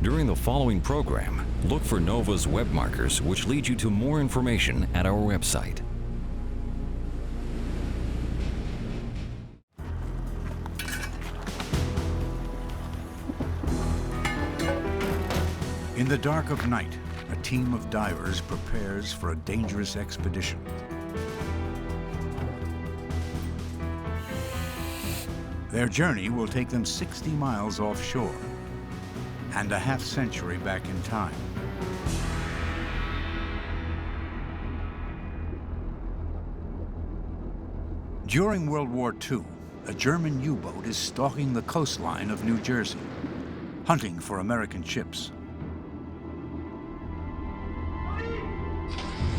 During the following program, look for NOVA's web markers, which lead you to more information at our website. In the dark of night, a team of divers prepares for a dangerous expedition. Their journey will take them 60 miles offshore and a half-century back in time. During World War II, a German U-boat is stalking the coastline of New Jersey, hunting for American ships.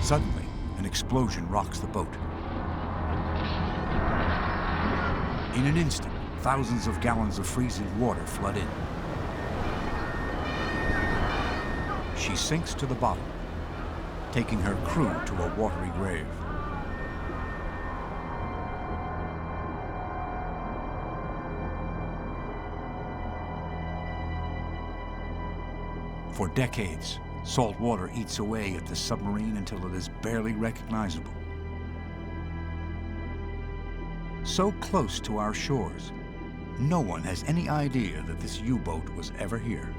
Suddenly, an explosion rocks the boat. In an instant, thousands of gallons of freezing water flood in. She sinks to the bottom, taking her crew to a watery grave. For decades, salt water eats away at the submarine until it is barely recognizable. So close to our shores, no one has any idea that this U-boat was ever here.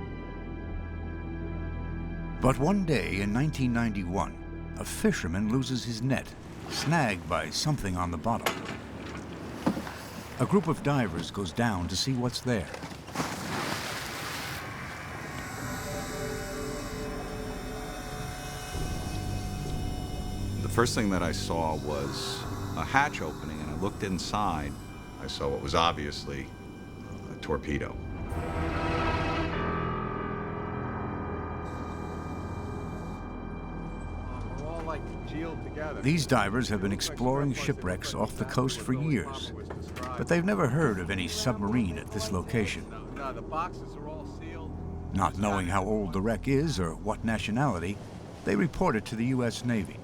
But one day in 1991, a fisherman loses his net, snagged by something on the bottom. A group of divers goes down to see what's there. The first thing that I saw was a hatch opening, and I looked inside. I saw what was obviously a torpedo. We're all like geeled together. These divers have been exploring shipwrecks off the coast for years, but they've never heard of any submarine at this location. No, the boxes are all sealed. Not knowing how old the wreck is or what nationality, they report it to the U.S. Navy.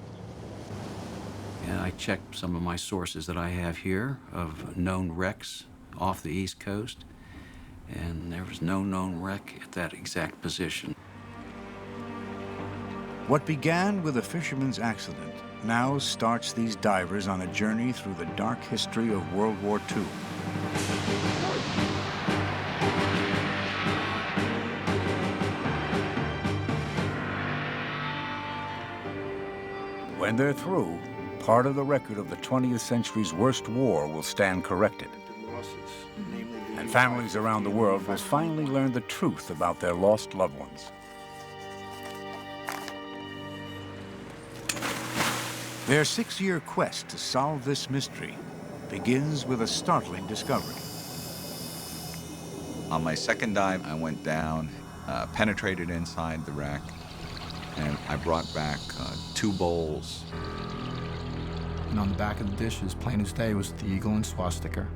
And I checked some of my sources that I have here of known wrecks off the East Coast, and there was no known wreck at that exact position. What began with a fisherman's accident now starts these divers on a journey through the dark history of World War II. When they're through, part of the record of the 20th century's worst war will stand corrected. And families around the world will finally learn the truth about their lost loved ones. Their 6-year quest to solve this mystery begins with a startling discovery. On my second dive, I went down, penetrated inside the wreck, and I brought back 2 bowls. And on the back of the dish, as plain as day, was the eagle and swastika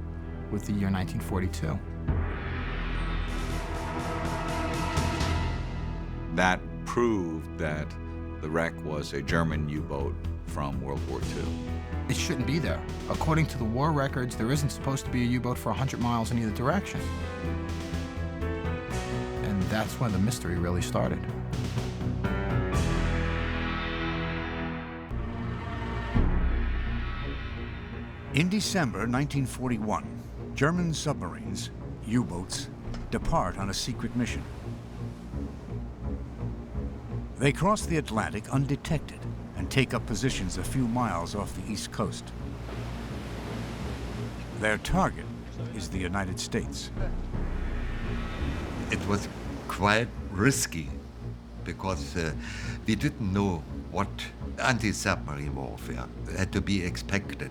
with the year 1942. That proved that the wreck was a German U-boat from World War II. It shouldn't be there. According to the war records, there isn't supposed to be a U-boat for 100 miles in either direction. And that's when the mystery really started. In December 1941, German submarines, U-boats, depart on a secret mission. They cross the Atlantic undetected and take up positions a few miles off the East Coast. Their target is the United States. It was quite risky because we didn't know what anti-submarine warfare had to be expected.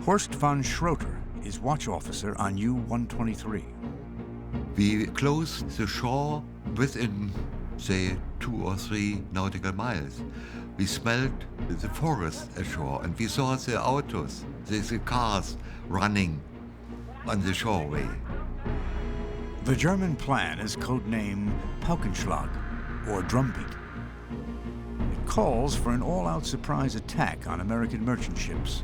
Horst von Schroeter is watch officer on U-123. We closed the shore within, say, 2 or 3 nautical miles. We smelled the forest ashore, and we saw the autos, the cars running on the shoreway. The German plan is codenamed Paukenschlag, or drumbeat. It calls for an all-out surprise attack on American merchant ships.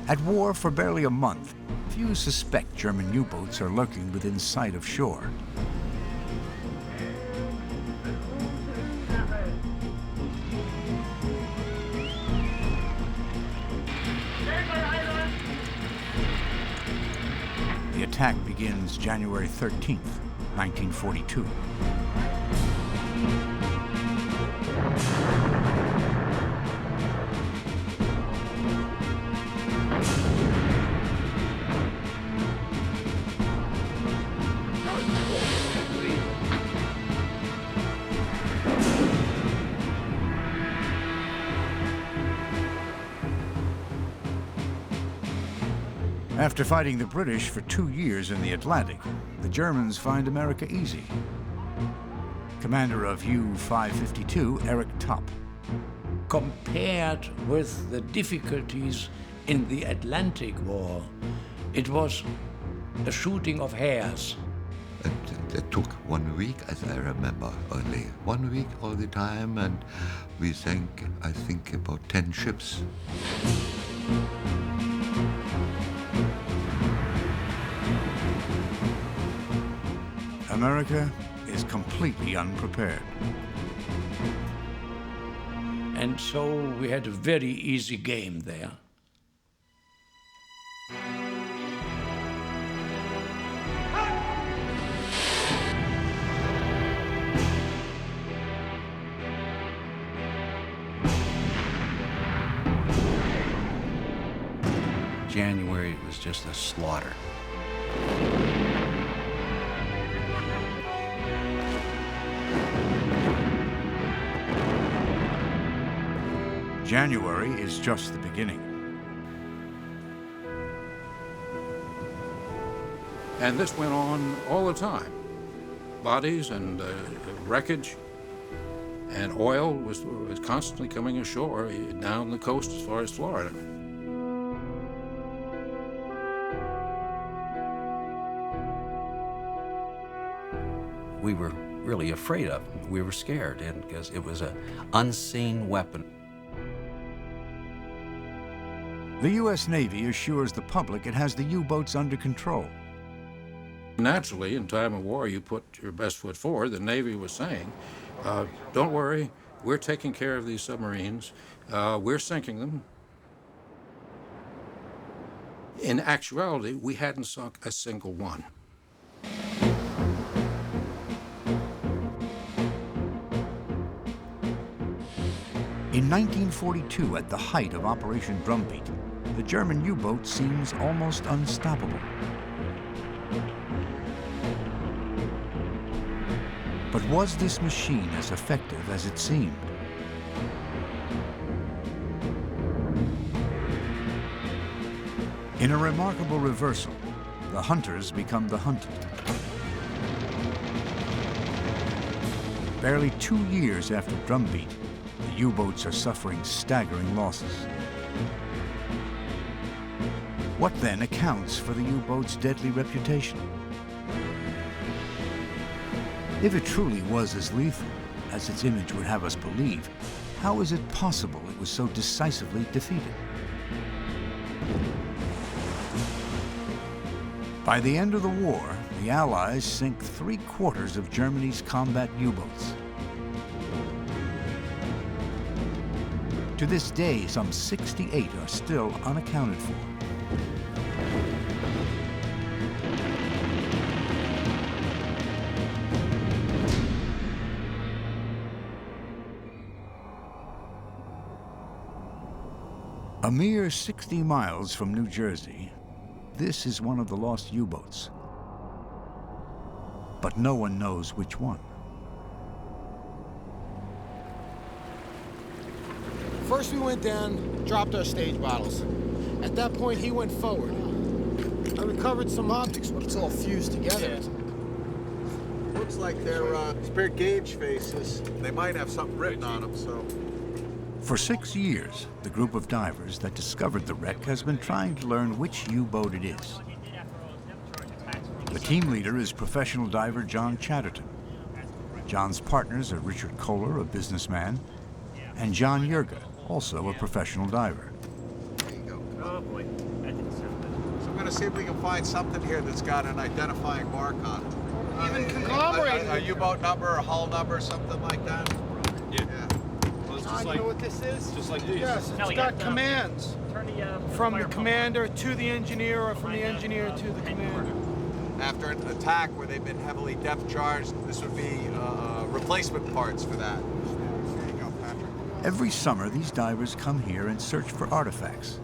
At war for barely a month, few suspect German U-boats are lurking within sight of shore. The attack begins January 13th, 1942. After fighting the British for 2 years in the Atlantic, the Germans find America easy. Commander of U-552, Eric Topp. Compared with the difficulties in the Atlantic War, it was a shooting of hares. It took 1 week, as I remember, only 1 week all the time, and we sank, I think, about 10 ships. America is completely unprepared. And so we had a very easy game there. January was just a slaughter. January is just the beginning. And this went on all the time. Bodies and wreckage and oil was constantly coming ashore down the coast as far as Florida. We were really afraid of them. We were scared, and because it was an unseen weapon. The U.S. Navy assures the public it has the U-boats under control. Naturally, in time of war, you put your best foot forward. The Navy was saying, don't worry, we're taking care of these submarines. We're sinking them. In actuality, we hadn't sunk a single one. In 1942, at the height of Operation Drumbeat, the German U-boat seems almost unstoppable. But was this machine as effective as it seemed? In a remarkable reversal, the hunters become the hunted. Barely 2 years after Drumbeat, the U-boats are suffering staggering losses. What then accounts for the U-boat's deadly reputation? If it truly was as lethal as its image would have us believe, how is it possible it was so decisively defeated? By the end of the war, the Allies sink 3/4 of Germany's combat U-boats. To this day, some 68 are still unaccounted for. A mere 60 miles from New Jersey, this is one of the lost U-boats. But no one knows which one. First we went down, dropped our stage bottles. At that point, he went forward. I recovered some objects, but it's all fused together. Looks like they're spare gauge faces. They might have something written on them, so. For 6 years, the group of divers that discovered the wreck has been trying to learn which U-boat it is. The team leader is professional diver John Chatterton. John's partners are Richard Kohler, a businessman, and John Yerga, also a professional diver. There you go. Oh boy. going to see if we can find something here that's got an identifying mark on it. Even conglomerated. A U-boat number, a hull number, something like that? Yeah. Well, it's just You know what this is? Just like these. Yes, it's got commands. From the commander to the engineer, or from the engineer to the commander. After an attack where they've been heavily depth charged, this would be replacement parts for that. There you go, Patrick. Every summer, these divers come here and search for artifacts,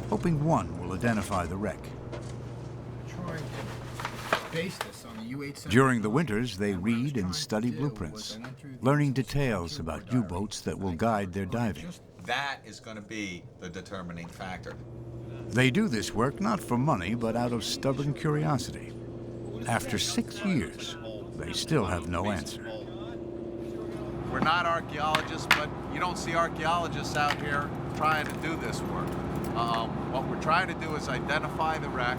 hoping one will identify the wreck. Trying to base this on the U-870. During the winters, they read and study blueprints, learning details about U-boats that will guide their diving. That is going to be the determining factor. They do this work not for money, but out of stubborn curiosity. After 6 years, they still have no answer. We're not archaeologists, but you don't see archaeologists out here trying to do this work. What we're trying to do is identify the wreck.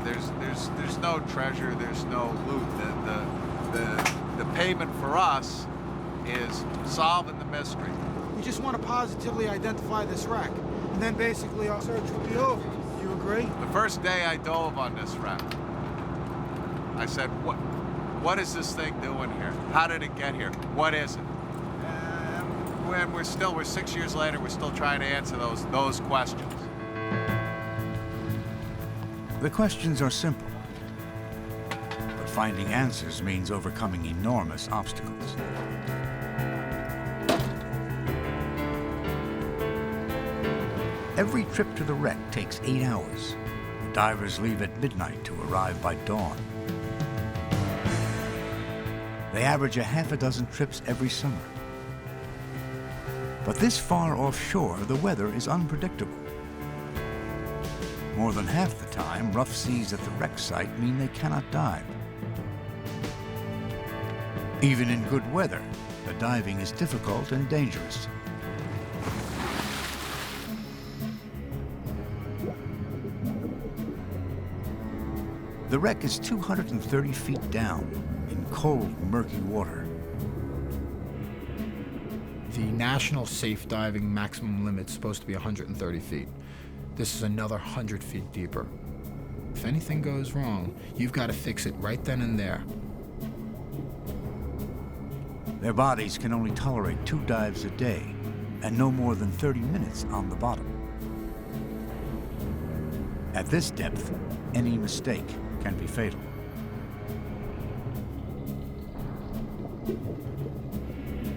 There's no treasure, there's no loot. The payment for us is solving the mystery. We just want to positively identify this wreck. And then basically our search will be over. You agree? The first day I dove on this wreck, I said, what is this thing doing here? How did it get here? What is it? And we're 6 years later, we're still trying to answer those questions. The questions are simple, but finding answers means overcoming enormous obstacles. Every trip to the wreck takes 8 hours. Divers leave at midnight to arrive by dawn. They average a half a dozen trips every summer. But this far offshore, the weather is unpredictable. More than half the time, rough seas at the wreck site mean they cannot dive. Even in good weather, the diving is difficult and dangerous. The wreck is 230 feet down in cold, murky water. The national safe diving maximum limit is supposed to be 130 feet. This is another 100 feet deeper. If anything goes wrong, you've got to fix it right then and there. Their bodies can only tolerate 2 dives a day and no more than 30 minutes on the bottom. At this depth, any mistake can be fatal.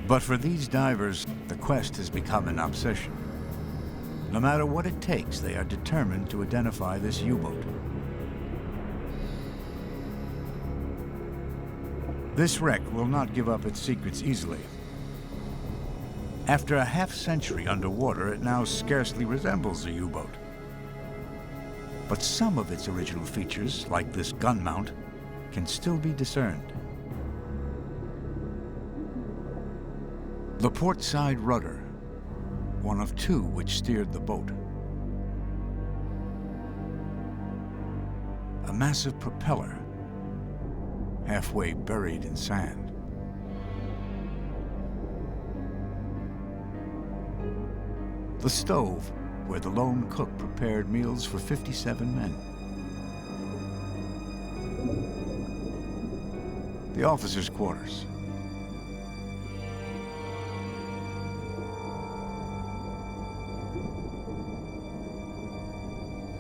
But for these divers, the quest has become an obsession. No matter what it takes, they are determined to identify this U-boat. This wreck will not give up its secrets easily. After a half-century underwater, it now scarcely resembles a U-boat. But some of its original features, like this gun mount, can still be discerned. The port side rudder, one of 2 which steered the boat. A massive propeller, halfway buried in sand. The stove, where the lone cook prepared meals for 57 men. The officers' quarters.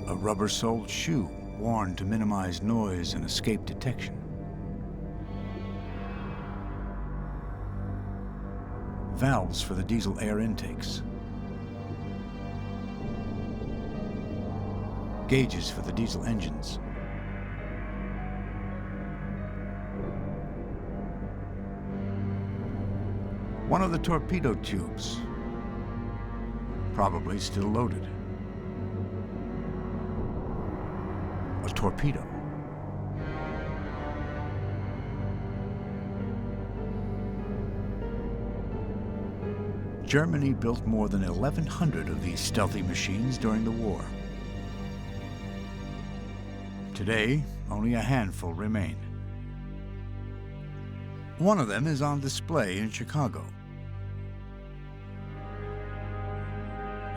A rubber-soled shoe worn to minimize noise and escape detection. Valves for the diesel air intakes. Gauges for the diesel engines. One of the torpedo tubes, probably still loaded. A torpedo. Germany built more than 1,100 of these stealthy machines during the war. Today, only a handful remain. One of them is on display in Chicago.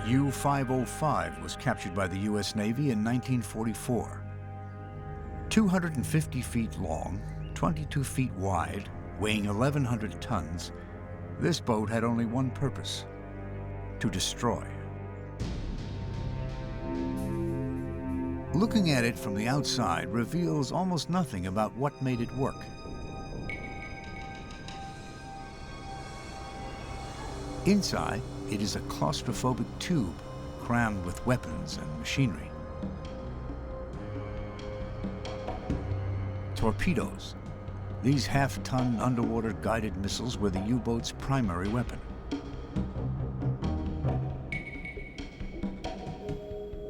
U-505 was captured by the U.S. Navy in 1944. 250 feet long, 22 feet wide, weighing 1,100 tons, this boat had only one purpose: to destroy. Looking at it from the outside reveals almost nothing about what made it work. Inside, it is a claustrophobic tube crammed with weapons and machinery. Torpedoes. These half-ton underwater guided missiles were the U-boat's primary weapon.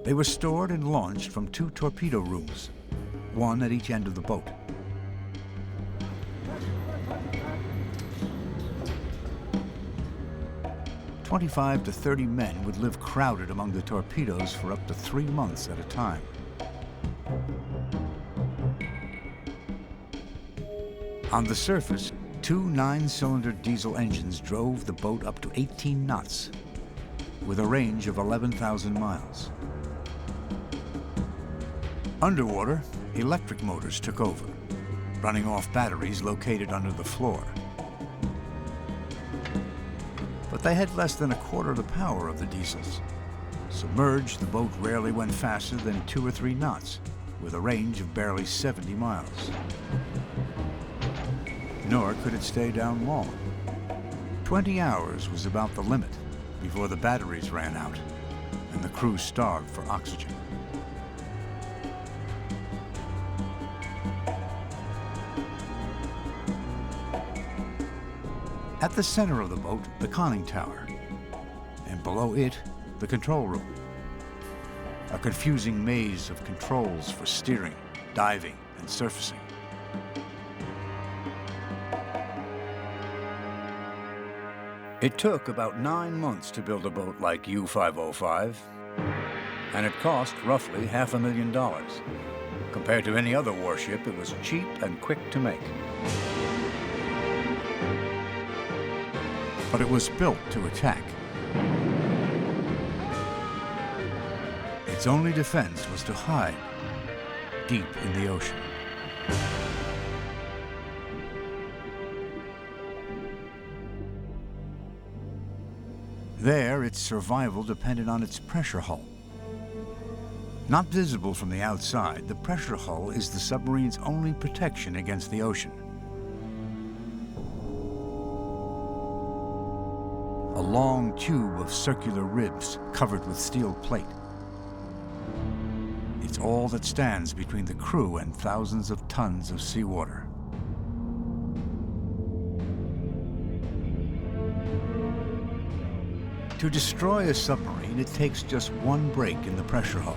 They were stored and launched from 2 torpedo rooms, one at each end of the boat. "25 to 30 men would live crowded among the torpedoes for up to 3 months at a time. On the surface, 2 9-cylinder diesel engines drove the boat up to 18 knots, with a range of 11,000 miles. Underwater, electric motors took over, running off batteries located under the floor. But they had less than a quarter the power of the diesels. Submerged, the boat rarely went faster than 2 or 3 knots, with a range of barely 70 miles. Nor could it stay down long. 20 hours was about the limit before the batteries ran out and the crew starved for oxygen. At the center of the boat, the conning tower, and below it, the control room. A confusing maze of controls for steering, diving, and surfacing. It took about 9 months to build a boat like U-505, and it cost roughly $500,000. Compared to any other warship, it was cheap and quick to make. But it was built to attack. Its only defense was to hide deep in the ocean. There, its survival depended on its pressure hull. Not visible from the outside, the pressure hull is the submarine's only protection against the ocean. A long tube of circular ribs covered with steel plate. It's all that stands between the crew and thousands of tons of seawater. To destroy a submarine, it takes just one break in the pressure hull.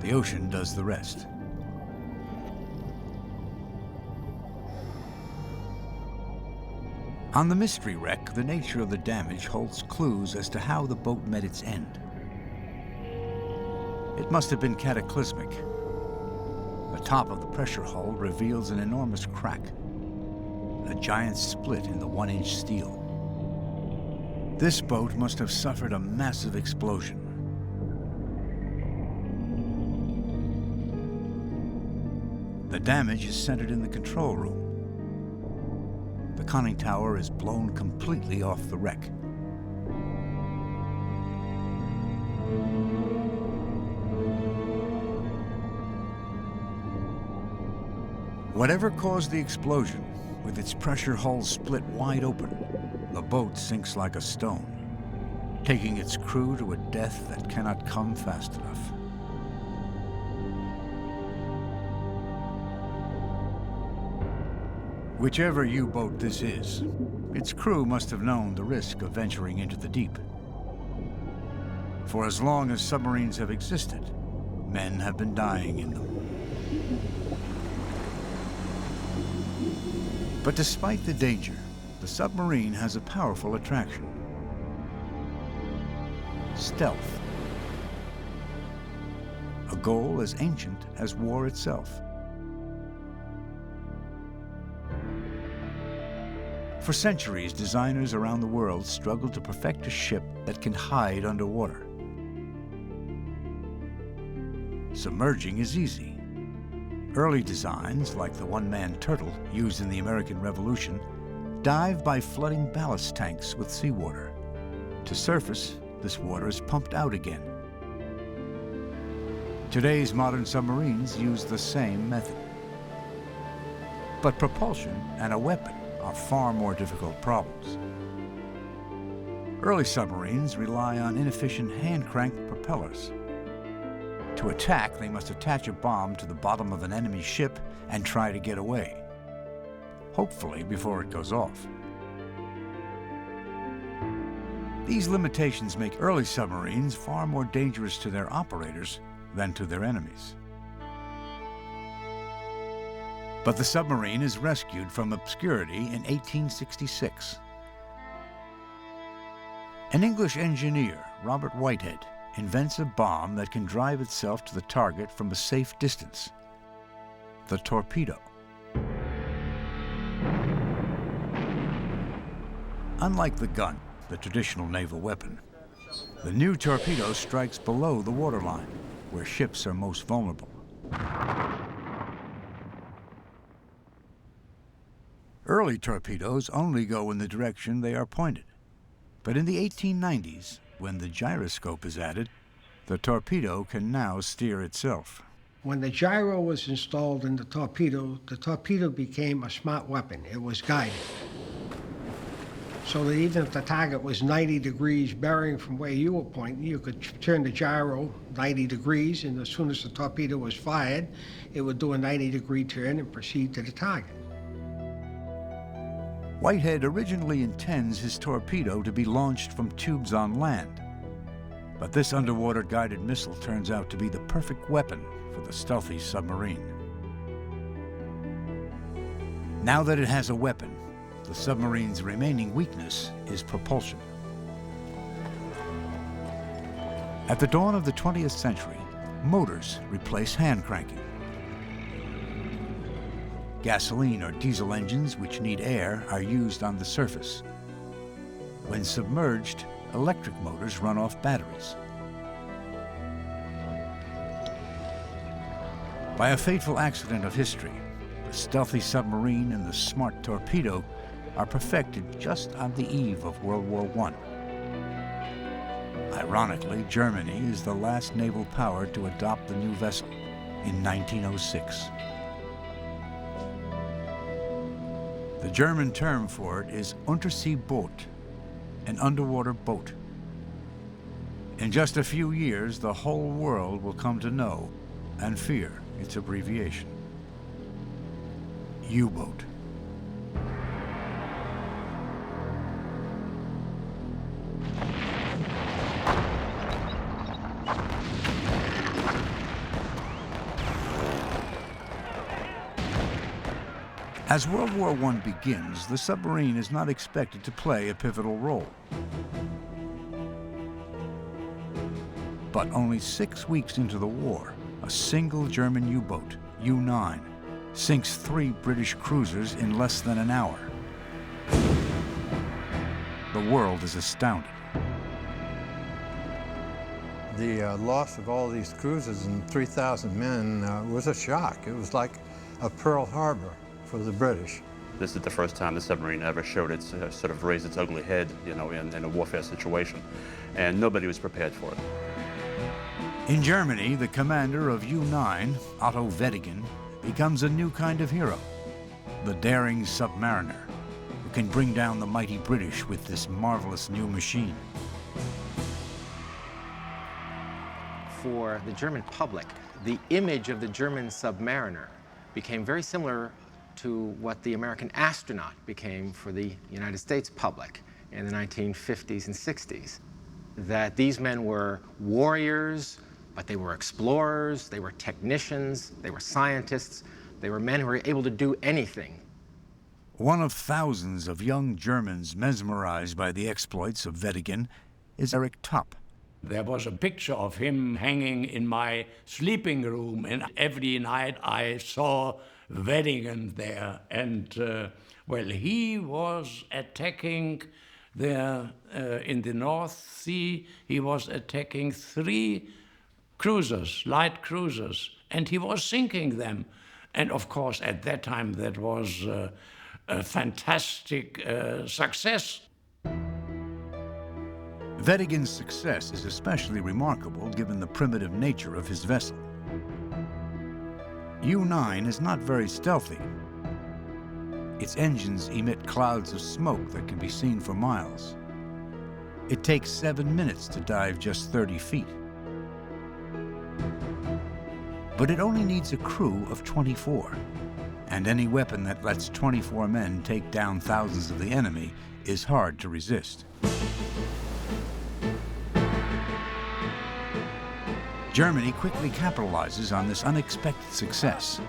The ocean does the rest. On the Mystery wreck, the nature of the damage holds clues as to how the boat met its end. It must have been cataclysmic. The top of the pressure hull reveals an enormous crack, a giant split in the 1-inch steel. This boat must have suffered a massive explosion. The damage is centered in the control room. The conning tower is blown completely off the wreck. Whatever caused the explosion, with its pressure hull split wide open, the boat sinks like a stone, taking its crew to a death that cannot come fast enough. Whichever U-boat this is, its crew must have known the risk of venturing into the deep. For as long as submarines have existed, men have been dying in them. But despite the danger, the submarine has a powerful attraction: stealth. A goal as ancient as war itself. For centuries, designers around the world struggled to perfect a ship that can hide underwater. Submerging is easy. Early designs, like the one-man turtle used in the American Revolution, dive by flooding ballast tanks with seawater. To surface, this water is pumped out again. Today's modern submarines use the same method. But propulsion and a weapon are far more difficult problems. Early submarines rely on inefficient hand-cranked propellers. To attack, they must attach a bomb to the bottom of an enemy ship and try to get away, hopefully before it goes off. These limitations make early submarines far more dangerous to their operators than to their enemies. But the submarine is rescued from obscurity in 1866. An English engineer, Robert Whitehead, invents a bomb that can drive itself to the target from a safe distance: the torpedo. Unlike the gun, the traditional naval weapon, the new torpedo strikes below the waterline, where ships are most vulnerable. Early torpedoes only go in the direction they are pointed. But in the 1890s, when the gyroscope is added, the torpedo can now steer itself. When the gyro was installed in the torpedo became a smart weapon. It was guided. So that even if the target was 90 degrees bearing from where you were pointing, you could turn the gyro 90 degrees, and as soon as the torpedo was fired, it would do a 90-degree turn and proceed to the target. Whitehead originally intends his torpedo to be launched from tubes on land. But this underwater guided missile turns out to be the perfect weapon for the stealthy submarine. Now that it has a weapon, the submarine's remaining weakness is propulsion. At the dawn of the 20th century, motors replace hand cranking. Gasoline or diesel engines, which need air, are used on the surface. When submerged, electric motors run off batteries. By a fateful accident of history, the stealthy submarine and the smart torpedo are perfected just on the eve of World War I. Ironically, Germany is the last naval power to adopt the new vessel in 1906. The German term for it is Unterseeboot, an underwater boat. In just a few years, the whole world will come to know and fear its abbreviation: U-boat. As World War I begins, the submarine is not expected to play a pivotal role. But only 6 weeks into the war, a single German U-boat, U-9, sinks 3 British cruisers in less than an hour. The world is astounded. The loss of all these cruisers and 3,000 men was a shock. It was like a Pearl Harbor for the British. This is the first time the submarine ever showed its sort of raised its ugly head, in a warfare situation, and nobody was prepared for it. In Germany, the commander of U-9, Otto Weddigen, becomes a new kind of hero, the daring submariner, who can bring down the mighty British with this marvelous new machine. For the German public, the image of the German submariner became very similar to what the American astronaut became for the United States public in the 1950s and 60s. That these men were warriors, but they were explorers, they were technicians, they were scientists, they were men who were able to do anything. One of thousands of young Germans mesmerized by the exploits of Weddigen is Eric Topp. There was a picture of him hanging in my sleeping room, and every night I saw Weddigen there. And Well, he was attacking there in the North Sea. He was attacking 3 cruisers, light cruisers, and he was sinking them. And of course, at that time, that was a fantastic success. Vettigen's success is especially remarkable given the primitive nature of his vessel. U-9 is not very stealthy. Its engines emit clouds of smoke that can be seen for miles. It takes 7 minutes to dive just 30 feet. But it only needs a crew of 24, and any weapon that lets 24 men take down thousands of the enemy is hard to resist. Germany quickly capitalizes on this unexpected success.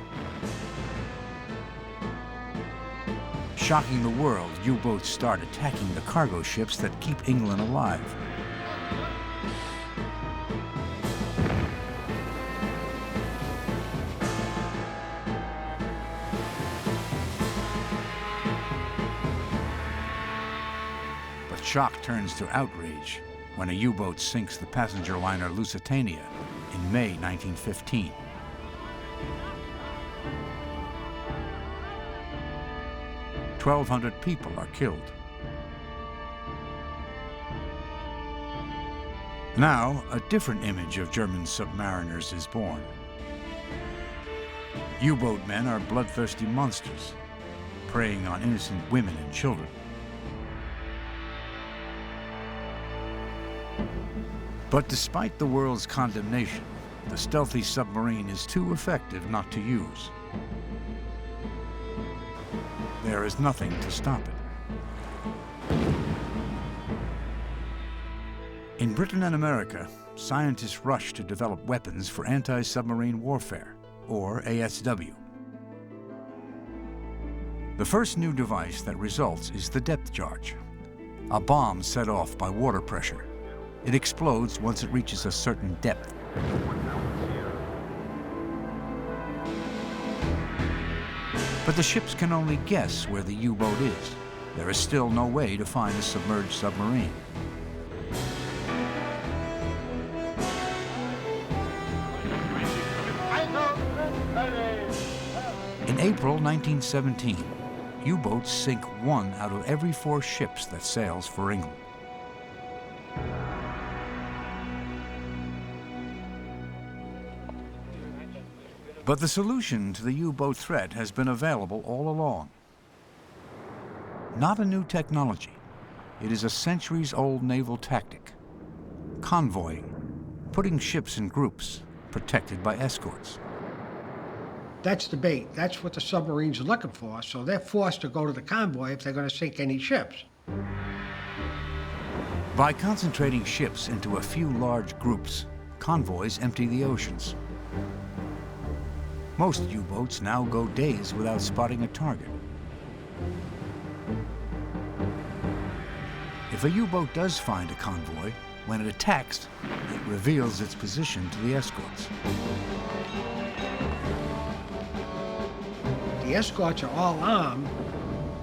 Shocking the world, U-boats start attacking the cargo ships that keep England alive. But shock turns to outrage when a U-boat sinks the passenger liner Lusitania in May 1915. "1,200 people are killed. Now, a different image of German submariners is born. U-boat men are bloodthirsty monsters, preying on innocent women and children. But despite the world's condemnation, the stealthy submarine is too effective not to use. There is nothing to stop it. In Britain and America, scientists rush to develop weapons for anti-submarine warfare, or ASW. The first new device that results is the depth charge, a bomb set off by water pressure. It explodes once it reaches a certain depth. But the ships can only guess where the U-boat is. There is still no way to find a submerged submarine. In April 1917, U-boats sink 1 out of every 4 ships that sails for England. But the solution to the U-boat threat has been available all along. Not a new technology. It is a centuries-old naval tactic. Convoying, putting ships in groups, protected by escorts. That's the bait. That's what the submarines are looking for, so they're forced to go to the convoy if they're going to sink any ships. By concentrating ships into a few large groups, convoys empty the oceans. Most U-boats now go days without spotting a target. If a U-boat does find a convoy, when it attacks, it reveals its position to the escorts. The escorts are all armed,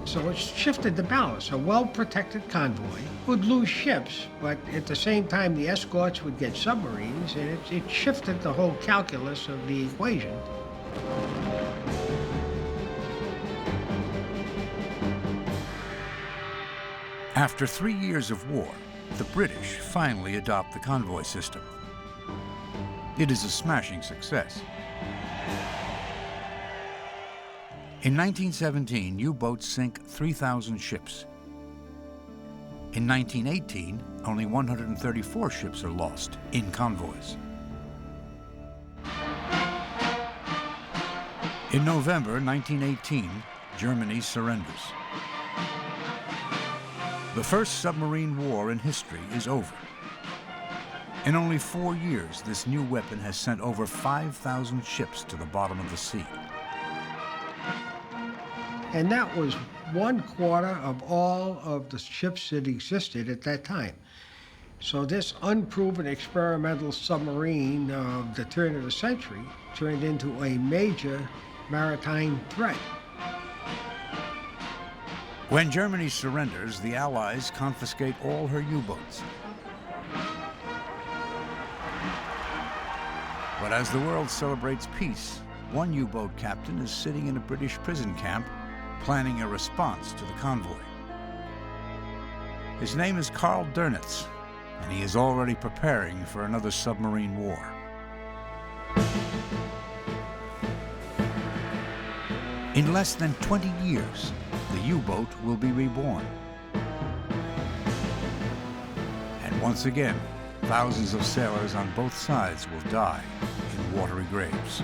so it's shifted the balance. A well-protected convoy would lose ships, but at the same time the escorts would get submarines, and it shifted the whole calculus of the equation. After 3 years of war, the British finally adopt the convoy system. It is a smashing success. In 1917, U-boats sink 3,000 ships. In 1918, only 134 ships are lost in convoys. In November 1918, Germany surrenders. The first submarine war in history is over. In only 4 years, this new weapon has sent over 5,000 ships to the bottom of the sea. And that was 1/4 of all of the ships that existed at that time. So this unproven experimental submarine of the turn of the century turned into a major maritime threat. When Germany surrenders, the Allies confiscate all her U-boats. But as the world celebrates peace, one U-boat captain is sitting in a British prison camp planning a response to the convoy. His name is Karl Dönitz, and he is already preparing for another submarine war. In less than 20 years, the U-boat will be reborn. And once again, thousands of sailors on both sides will die in watery graves.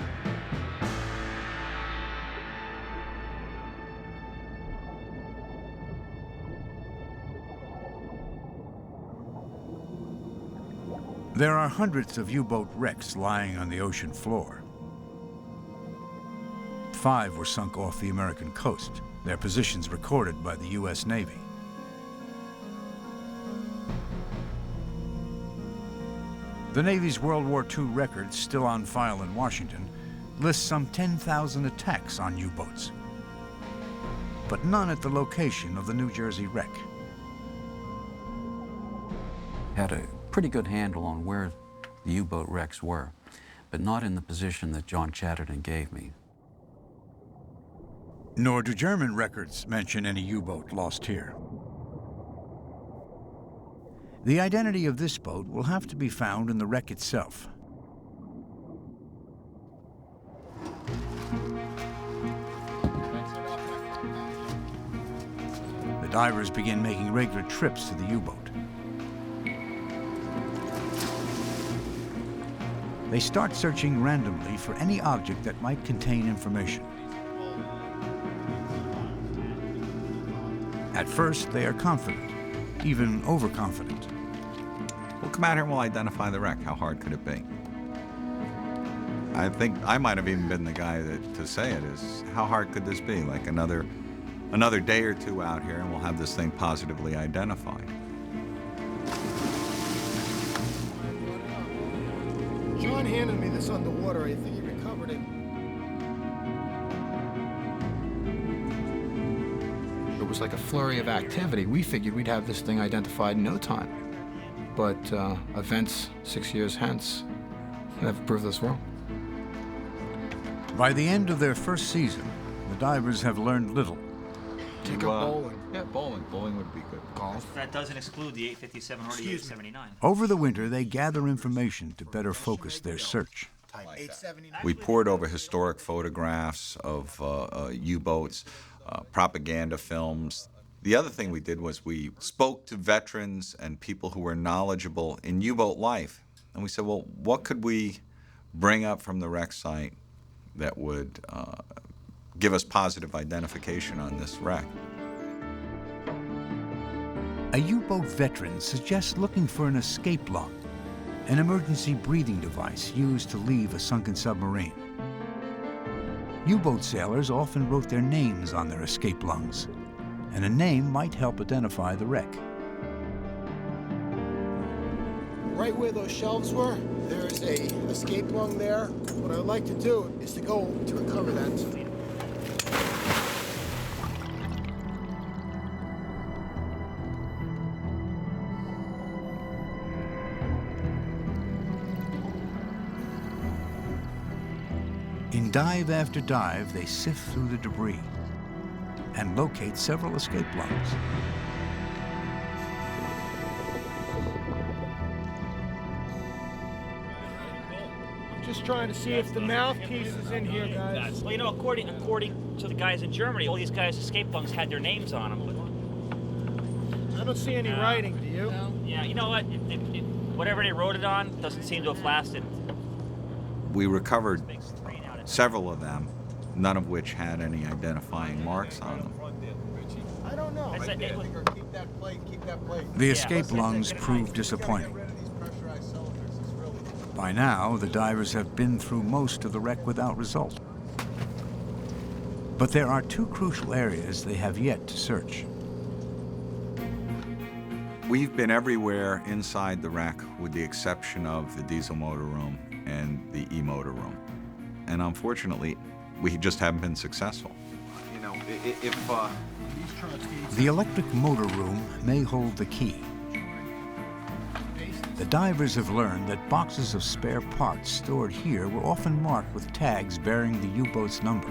There are hundreds of U-boat wrecks lying on the ocean floor. 5 were sunk off the American coast, their positions recorded by the U.S. Navy. The Navy's World War II record, still on file in Washington, lists some 10,000 attacks on U-boats, but none at the location of the New Jersey wreck. Had a pretty good handle on where the U-boat wrecks were, but not in the position that John Chatterton gave me. Nor do German records mention any U-boat lost here. The identity of this boat will have to be found in the wreck itself. The divers begin making regular trips to the U-boat. They start searching randomly for any object that might contain information. At first, they are confident, even overconfident. We'll come out here and we'll identify the wreck. How hard could it be? I think I might have even been the guy to say it is, how hard could this be? Like another day or two out here and we'll have this thing positively identified. John handed me this underwater. I think he recovered it. It was like a flurry of activity. We figured we'd have this thing identified in no time. But events 6 years hence have proved us wrong. By the end of their first season, the divers have learned little. Take up bowling. Yeah, bowling. Bowling would be good. Golf. That doesn't exclude the 857 or the 879. Over the winter, they gather information to better focus their search. We pored over historic photographs of U-boats, propaganda films. The other thing we did was we spoke to veterans and people who were knowledgeable in U-boat life. And we said, well, what could we bring up from the wreck site that would give us positive identification on this wreck? A U-boat veteran suggests looking for an escape lung, an emergency breathing device used to leave a sunken submarine. U-boat sailors often wrote their names on their escape lungs, and a name might help identify the wreck. Right where those shelves were, there's a escape lung there. What I'd like to do is to go to recover that. In dive after dive, they sift through the debris and locate several escape lungs. I'm just trying to see if the mouthpiece is in here, guys. Well, you know, according to the guys in Germany, all these guys' escape lungs had their names on them. I don't see any writing, do you? No. Yeah, you know what? Whatever they wrote it on doesn't seem to have lasted. We recovered several of them, none of which had any identifying marks on them. I don't know. Keep that plate. The escape lungs proved disappointing. By now, the divers have been through most of the wreck without result. But there are 2 crucial areas they have yet to search. We've been everywhere inside the wreck with the exception of the diesel motor room and the E-motor room. And unfortunately, we just haven't been successful. You know, if The electric motor room may hold the key. The divers have learned that boxes of spare parts stored here were often marked with tags bearing the U-boat's number.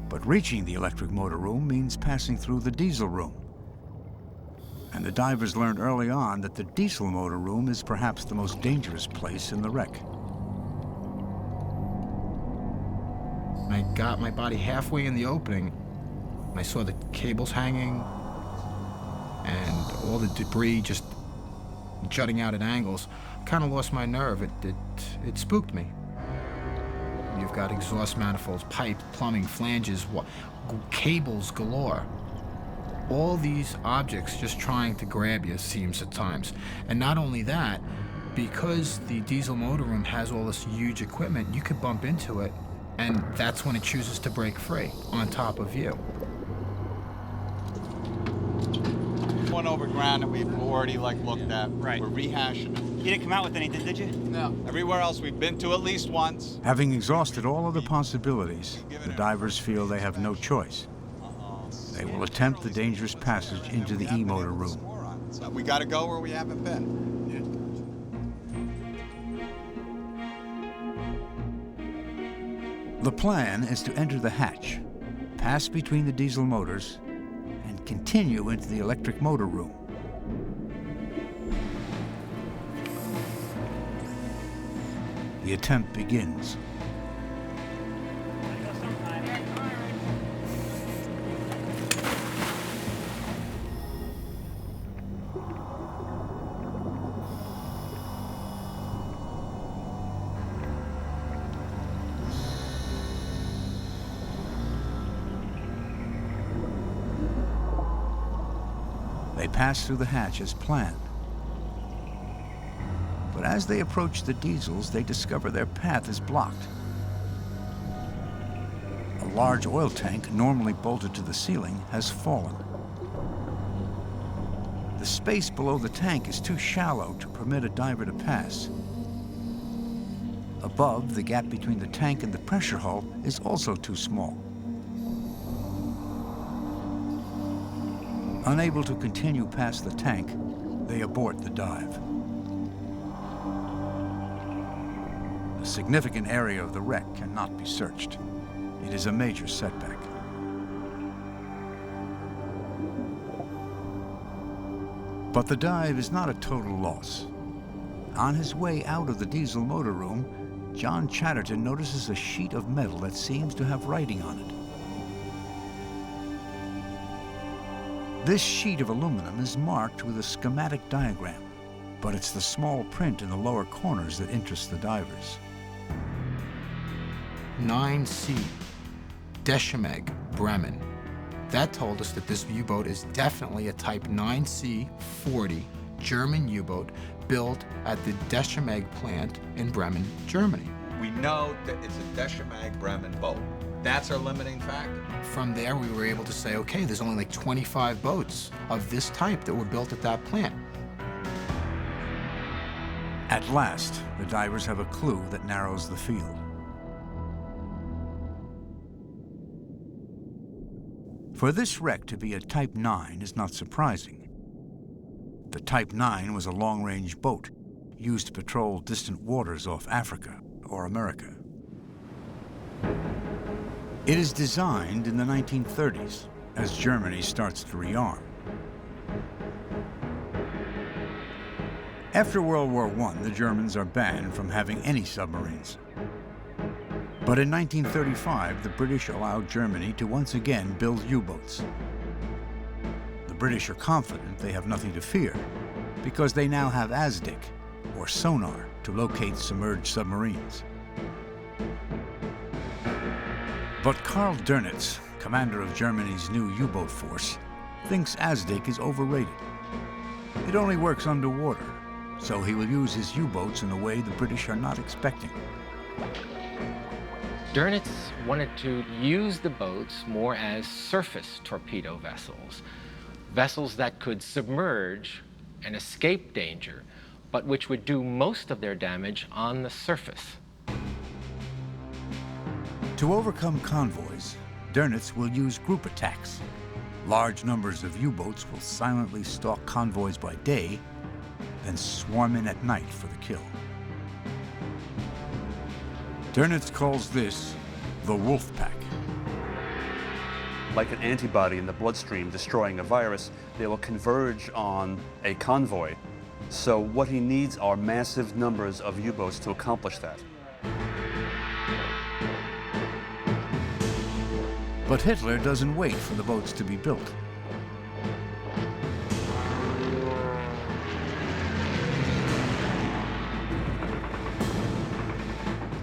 But reaching the electric motor room means passing through the diesel room. And the divers learned early on that the diesel motor room is perhaps the most dangerous place in the wreck. I got my body halfway in the opening, and I saw the cables hanging and all the debris just jutting out at angles. Kind of lost my nerve. It spooked me. You've got exhaust manifolds, pipe, plumbing, flanges, cables galore. All these objects just trying to grab you, it seems at times. And not only that, because the diesel motor room has all this huge equipment, you could bump into it, and that's when it chooses to break free on top of you. One over ground that we've already looked at. Right. We're rehashing it. You didn't come out with anything, did you? No. Everywhere else we've been to at least once. Having exhausted all other possibilities, the divers feel they have no choice. They will attempt the dangerous passage into the E-motor room. So we got to go where we haven't been. The plan is to enter the hatch, pass between the diesel motors, and continue into the electric motor room. The attempt begins. They pass through the hatch as planned. But as they approach the diesels, they discover their path is blocked. A large oil tank, normally bolted to the ceiling, has fallen. The space below the tank is too shallow to permit a diver to pass. Above, the gap between the tank and the pressure hull is also too small. Unable to continue past the tank, they abort the dive. A significant area of the wreck cannot be searched. It is a major setback. But the dive is not a total loss. On his way out of the diesel motor room, John Chatterton notices a sheet of metal that seems to have writing on it. This sheet of aluminum is marked with a schematic diagram, but it's the small print in the lower corners that interests the divers. 9C, Deschemeg, Bremen. That told us that this U-boat is definitely a Type 9C-40 German U-boat built at the Deschemeg plant in Bremen, Germany. We know that it's a Deschemeg Bremen boat. That's our limiting factor. From there, we were able to say, okay, there's only like 25 boats of this type that were built at that plant. At last, the divers have a clue that narrows the field. For this wreck to be a Type 9 is not surprising. The Type 9 was a long-range boat used to patrol distant waters off Africa or America. It is designed in the 1930s as Germany starts to rearm. After World War I, the Germans are banned from having any submarines. But in 1935, the British allowed Germany to once again build U-boats. The British are confident they have nothing to fear because they now have ASDIC, or sonar, to locate submerged submarines. But Karl Dönitz, commander of Germany's new U-boat force, thinks ASDIC is overrated. It only works underwater, so he will use his U-boats in a way the British are not expecting. Dönitz wanted to use the boats more as surface torpedo vessels, vessels that could submerge and escape danger, but which would do most of their damage on the surface. To overcome convoys, Dönitz will use group attacks. Large numbers of U-boats will silently stalk convoys by day, then swarm in at night for the kill. Dönitz calls this the Wolf Pack. Like an antibody in the bloodstream destroying a virus, they will converge on a convoy. So what he needs are massive numbers of U-boats to accomplish that. But Hitler doesn't wait for the boats to be built.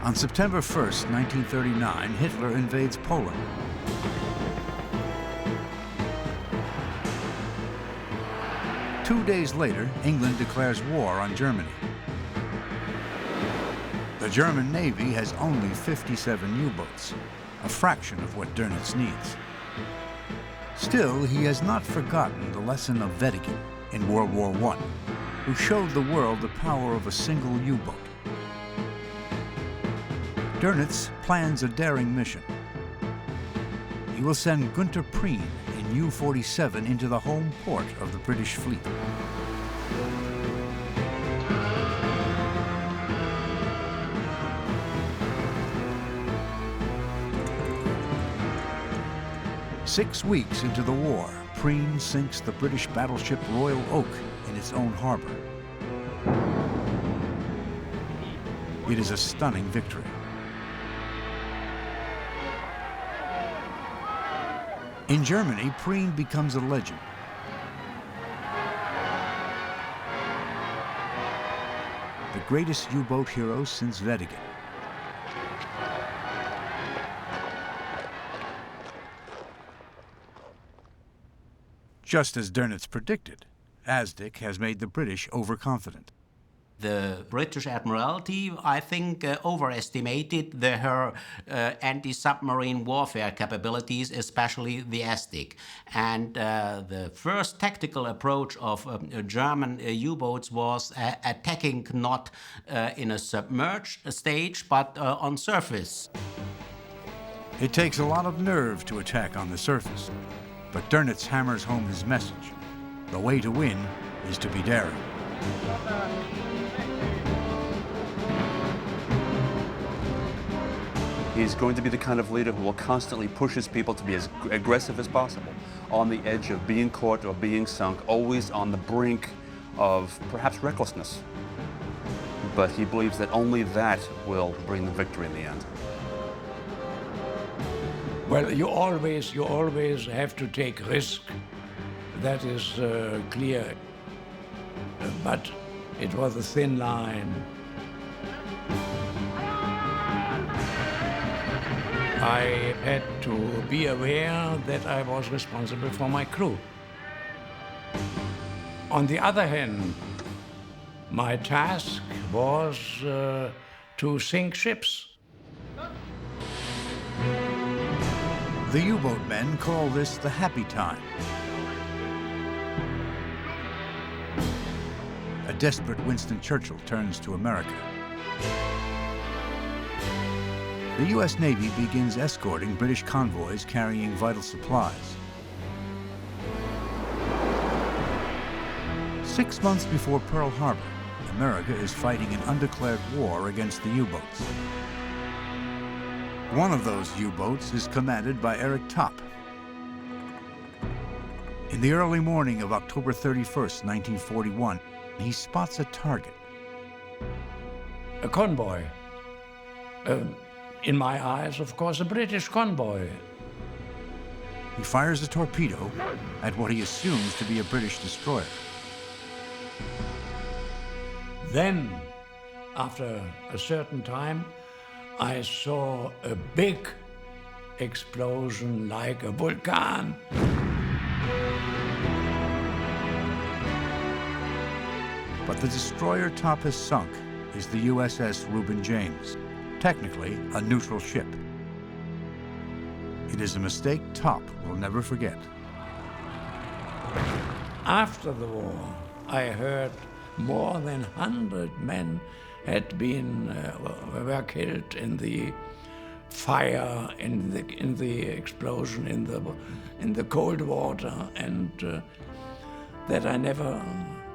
On September 1st, 1939, Hitler invades Poland. Two days later, England declares war on Germany. The German Navy has only 57 U-boats, a fraction of what Dönitz needs. Still, he has not forgotten the lesson of Wedekind in World War I, who showed the world the power of a single U-boat. Dönitz plans a daring mission. He will send Günther Prien in U-47 into the home port of the British fleet. Six weeks into the war, Prien sinks the British battleship Royal Oak in its own harbor. It is a stunning victory. In Germany, Prien becomes a legend. The greatest U-boat hero since Wedekind. Just as Dönitz predicted, Asdic has made the British overconfident. The British Admiralty, I think, overestimated her anti-submarine warfare capabilities, especially the Asdic. And the first tactical approach of German U-boats was attacking not in a submerged stage, but on surface. It takes a lot of nerve to attack on the surface, but Dönitz hammers home his message. The way to win is to be daring. He's going to be the kind of leader who will constantly push his people to be as aggressive as possible, on the edge of being caught or being sunk, always on the brink of perhaps recklessness. But he believes that only that will bring the victory in the end. Well, you always have to take risk. That is clear. But it was a thin line. I had to be aware that I was responsible for my crew. On the other hand, my task was to sink ships. The U-boat men call this the happy time. A desperate Winston Churchill turns to America. The U.S. Navy begins escorting British convoys carrying vital supplies. 6 months before Pearl Harbor, America is fighting an undeclared war against the U-boats. One of those U-boats is commanded by Eric Topp. In the early morning of October 31st, 1941, he spots a target. A convoy. In my eyes, of course, a British convoy. He fires a torpedo at what he assumes to be a British destroyer. Then, after a certain time, I saw a big explosion like a volcano. But the destroyer Topp has sunk is the USS Reuben James, technically a neutral ship. It is a mistake Topp will never forget. After the war, I heard more than 100 men had been were killed in the fire in the explosion in the cold water, and that I never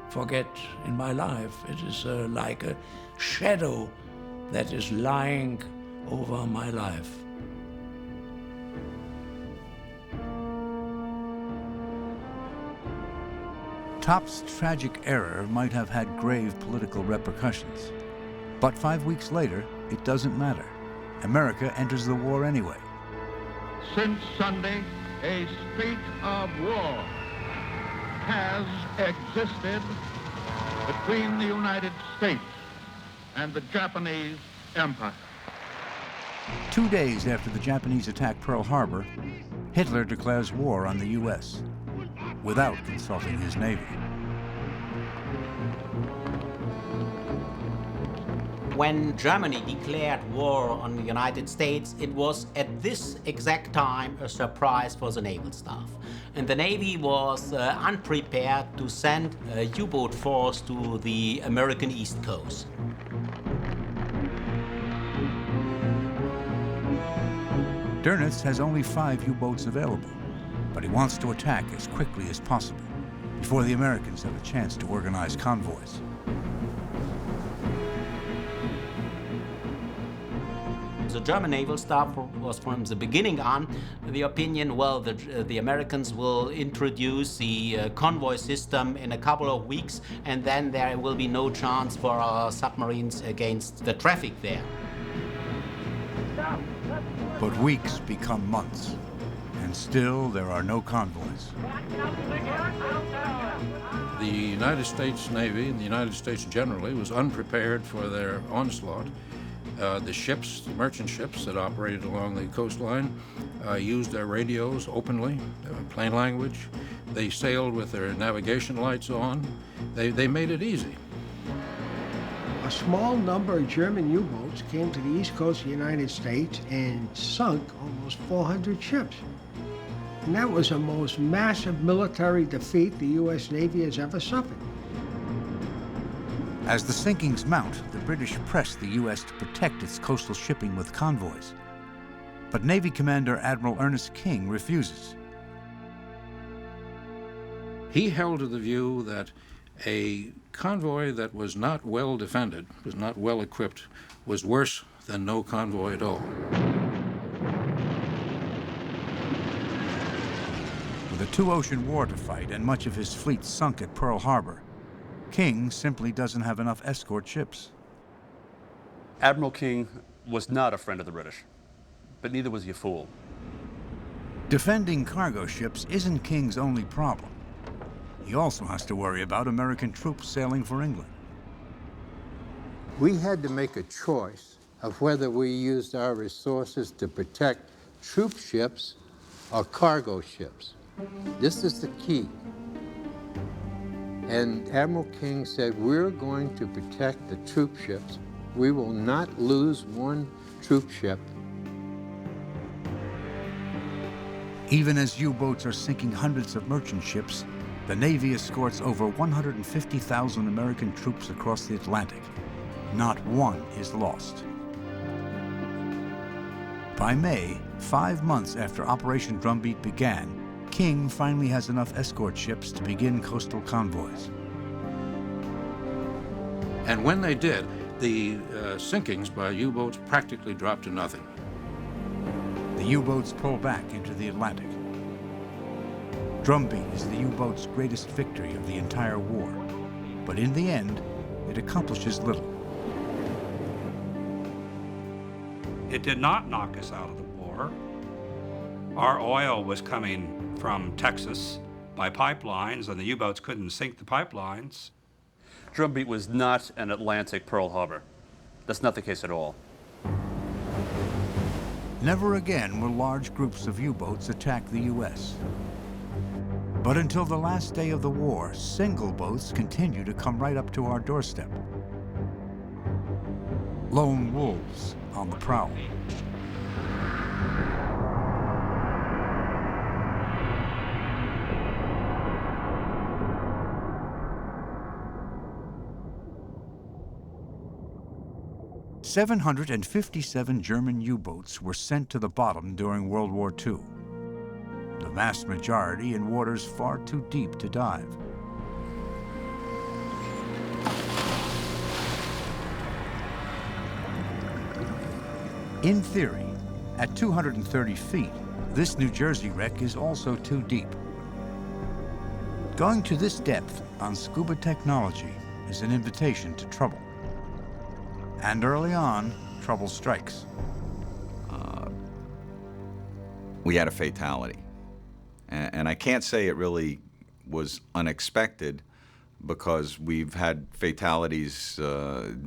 forget in my life. It is like a shadow that is lying over my life. Top's tragic error might have had grave political repercussions. But 5 weeks later, it doesn't matter. America enters the war anyway. Since Sunday, a state of war has existed between the United States and the Japanese Empire. 2 days after the Japanese attack Pearl Harbor, Hitler declares war on the U.S. without consulting his Navy. When Germany declared war on the United States, it was at this exact time a surprise for the naval staff. And the Navy was unprepared to send a U-boat force to the American East Coast. Dönitz has only 5 U-boats available, but he wants to attack as quickly as possible before the Americans have a chance to organize convoys. The German naval staff was from the beginning on the opinion, well, the Americans will introduce the convoy system in a couple of weeks, and then there will be no chance for our submarines against the traffic there. But weeks become months, and still there are no convoys. The United States Navy and the United States generally was unprepared for their onslaught. The ships, the merchant ships that operated along the coastline, used their radios openly, plain language. They sailed with their navigation lights on. They made it easy. A small number of German U-boats came to the east coast of the United States and sunk almost 400 ships. And that was the most massive military defeat the U.S. Navy has ever suffered. As the sinkings mount, the British press the U.S. to protect its coastal shipping with convoys. But Navy Commander Admiral Ernest King refuses. He held to the view that a convoy that was not well defended, was not well equipped, was worse than no convoy at all. With a 2-ocean war to fight and much of his fleet sunk at Pearl Harbor, King simply doesn't have enough escort ships. Admiral King was not a friend of the British, but neither was he a fool. Defending cargo ships isn't King's only problem. He also has to worry about American troops sailing for England. We had to make a choice of whether we used our resources to protect troop ships or cargo ships. This is the key. And Admiral King said, we're going to protect the troop ships. We will not lose one troop ship. Even as U-boats are sinking hundreds of merchant ships, the Navy escorts over 150,000 American troops across the Atlantic. Not one is lost. By May, 5 months after Operation Drumbeat began, King finally has enough escort ships to begin coastal convoys. And when they did, the sinkings by U-boats practically dropped to nothing. The U-boats pull back into the Atlantic. Drumbeat is the U-boat's greatest victory of the entire war, but in the end, it accomplishes little. It did not knock us out of the war. Our oil was coming from Texas by pipelines, and the U-boats couldn't sink the pipelines. Drumbeat was not an Atlantic Pearl Harbor. That's not the case at all. Never again will large groups of U-boats attack the U.S. But until the last day of the war, single boats continue to come right up to our doorstep. Lone wolves on the prowl. 757 German U-boats were sent to the bottom during World War II, the vast majority in waters far too deep to dive. In theory, at 230 feet, this New Jersey wreck is also too deep. Going to this depth on scuba technology is an invitation to trouble. And early on, trouble strikes. We had a fatality. And I can't say it really was unexpected, because we've had fatalities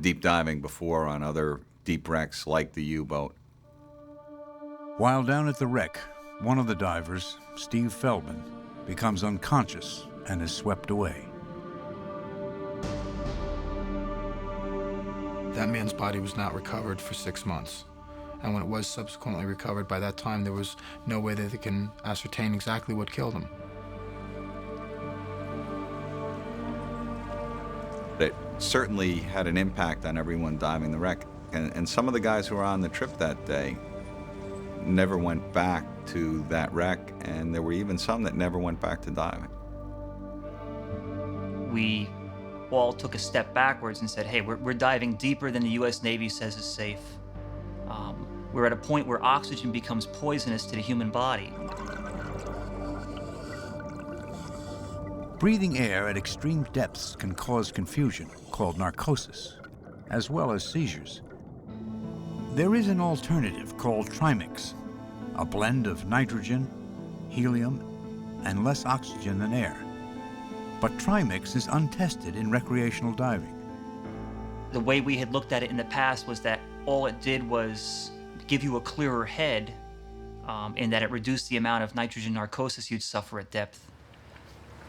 deep diving before on other deep wrecks like the U-boat. While down at the wreck, one of the divers, Steve Feldman, becomes unconscious and is swept away. That man's body was not recovered for 6 months. And when it was subsequently recovered, by that time there was no way that they can ascertain exactly what killed him. It certainly had an impact on everyone diving the wreck. And some of the guys who were on the trip that day never went back to that wreck, and there were even some that never went back to diving. We all took a step backwards and said, hey, we're diving deeper than the U.S. Navy says is safe. We're at a point where oxygen becomes poisonous to the human body. Breathing air at extreme depths can cause confusion, called narcosis, as well as seizures. There is an alternative called trimix, a blend of nitrogen, helium, and less oxygen than air. But trimix is untested in recreational diving. The way we had looked at it in the past was that all it did was give you a clearer head, in that it reduced the amount of nitrogen narcosis you'd suffer at depth.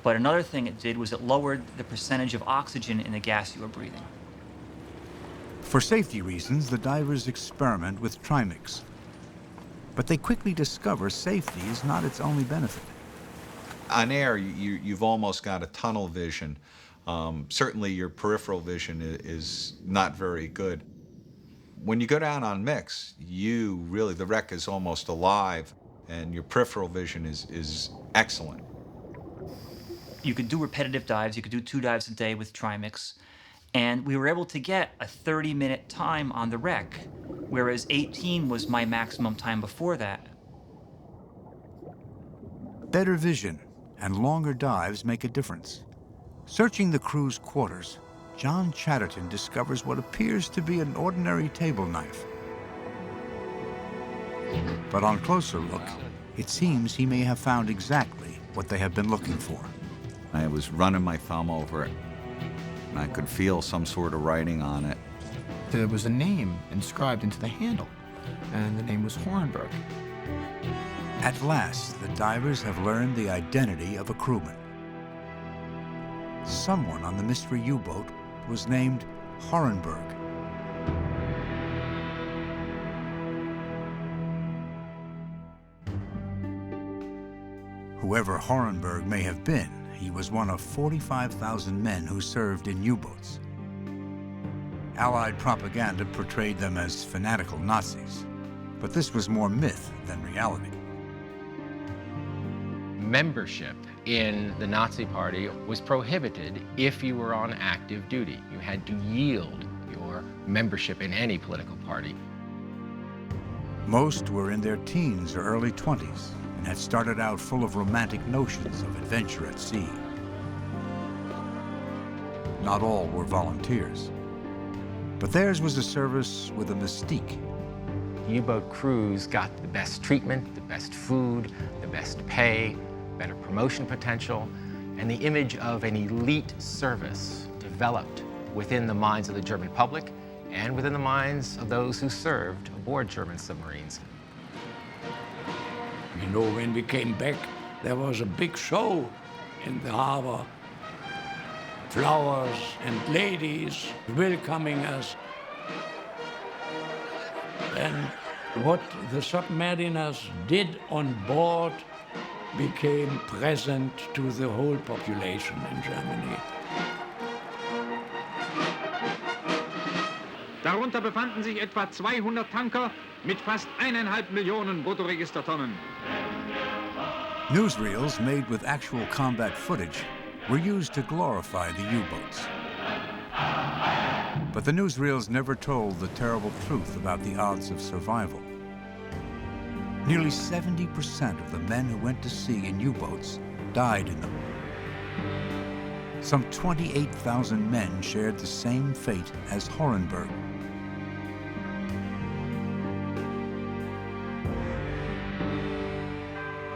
But another thing it did was it lowered the percentage of oxygen in the gas you were breathing. For safety reasons, the divers experiment with trimix. But they quickly discover safety is not its only benefit. On air, you've almost got a tunnel vision. Certainly your peripheral vision is not very good. When you go down on mix, the wreck is almost alive, and your peripheral vision is excellent. You could do repetitive dives, you could do 2 dives a day with trimix, and we were able to get a 30-minute time on the wreck, whereas 18 was my maximum time before that. Better vision and longer dives make a difference. Searching the crew's quarters, John Chatterton discovers what appears to be an ordinary table knife. But on closer look, it seems he may have found exactly what they have been looking for. I was running my thumb over it, and I could feel some sort of writing on it. There was a name inscribed into the handle, and the name was Hornberg. At last, the divers have learned the identity of a crewman. Someone on the mystery U-boat was named Hornberg. Whoever Hornberg may have been, he was one of 45,000 men who served in U-boats. Allied propaganda portrayed them as fanatical Nazis, but this was more myth than reality. Membership in the Nazi Party was prohibited if you were on active duty. You had to yield your membership in any political party. Most were in their teens or early 20s and had started out full of romantic notions of adventure at sea. Not all were volunteers, but theirs was a service with a mystique. U-boat crews got the best treatment, the best food, the best pay, better promotion potential, and the image of an elite service developed within the minds of the German public and within the minds of those who served aboard German submarines. You know, when we came back, there was a big show in the harbor. Flowers and ladies welcoming us. And what the submariners did on board became present to the whole population in Germany. Da Darunter befanden sich etwa 200 Tanker mit fast 1,5 Millionen Bruttoregistertonnen. Newsreels made with actual combat footage were used to glorify the U-boats. But the newsreels never told the terrible truth about the odds of survival. Nearly 70% of the men who went to sea in U-boats died in them. Some 28,000 men shared the same fate as Horenberg.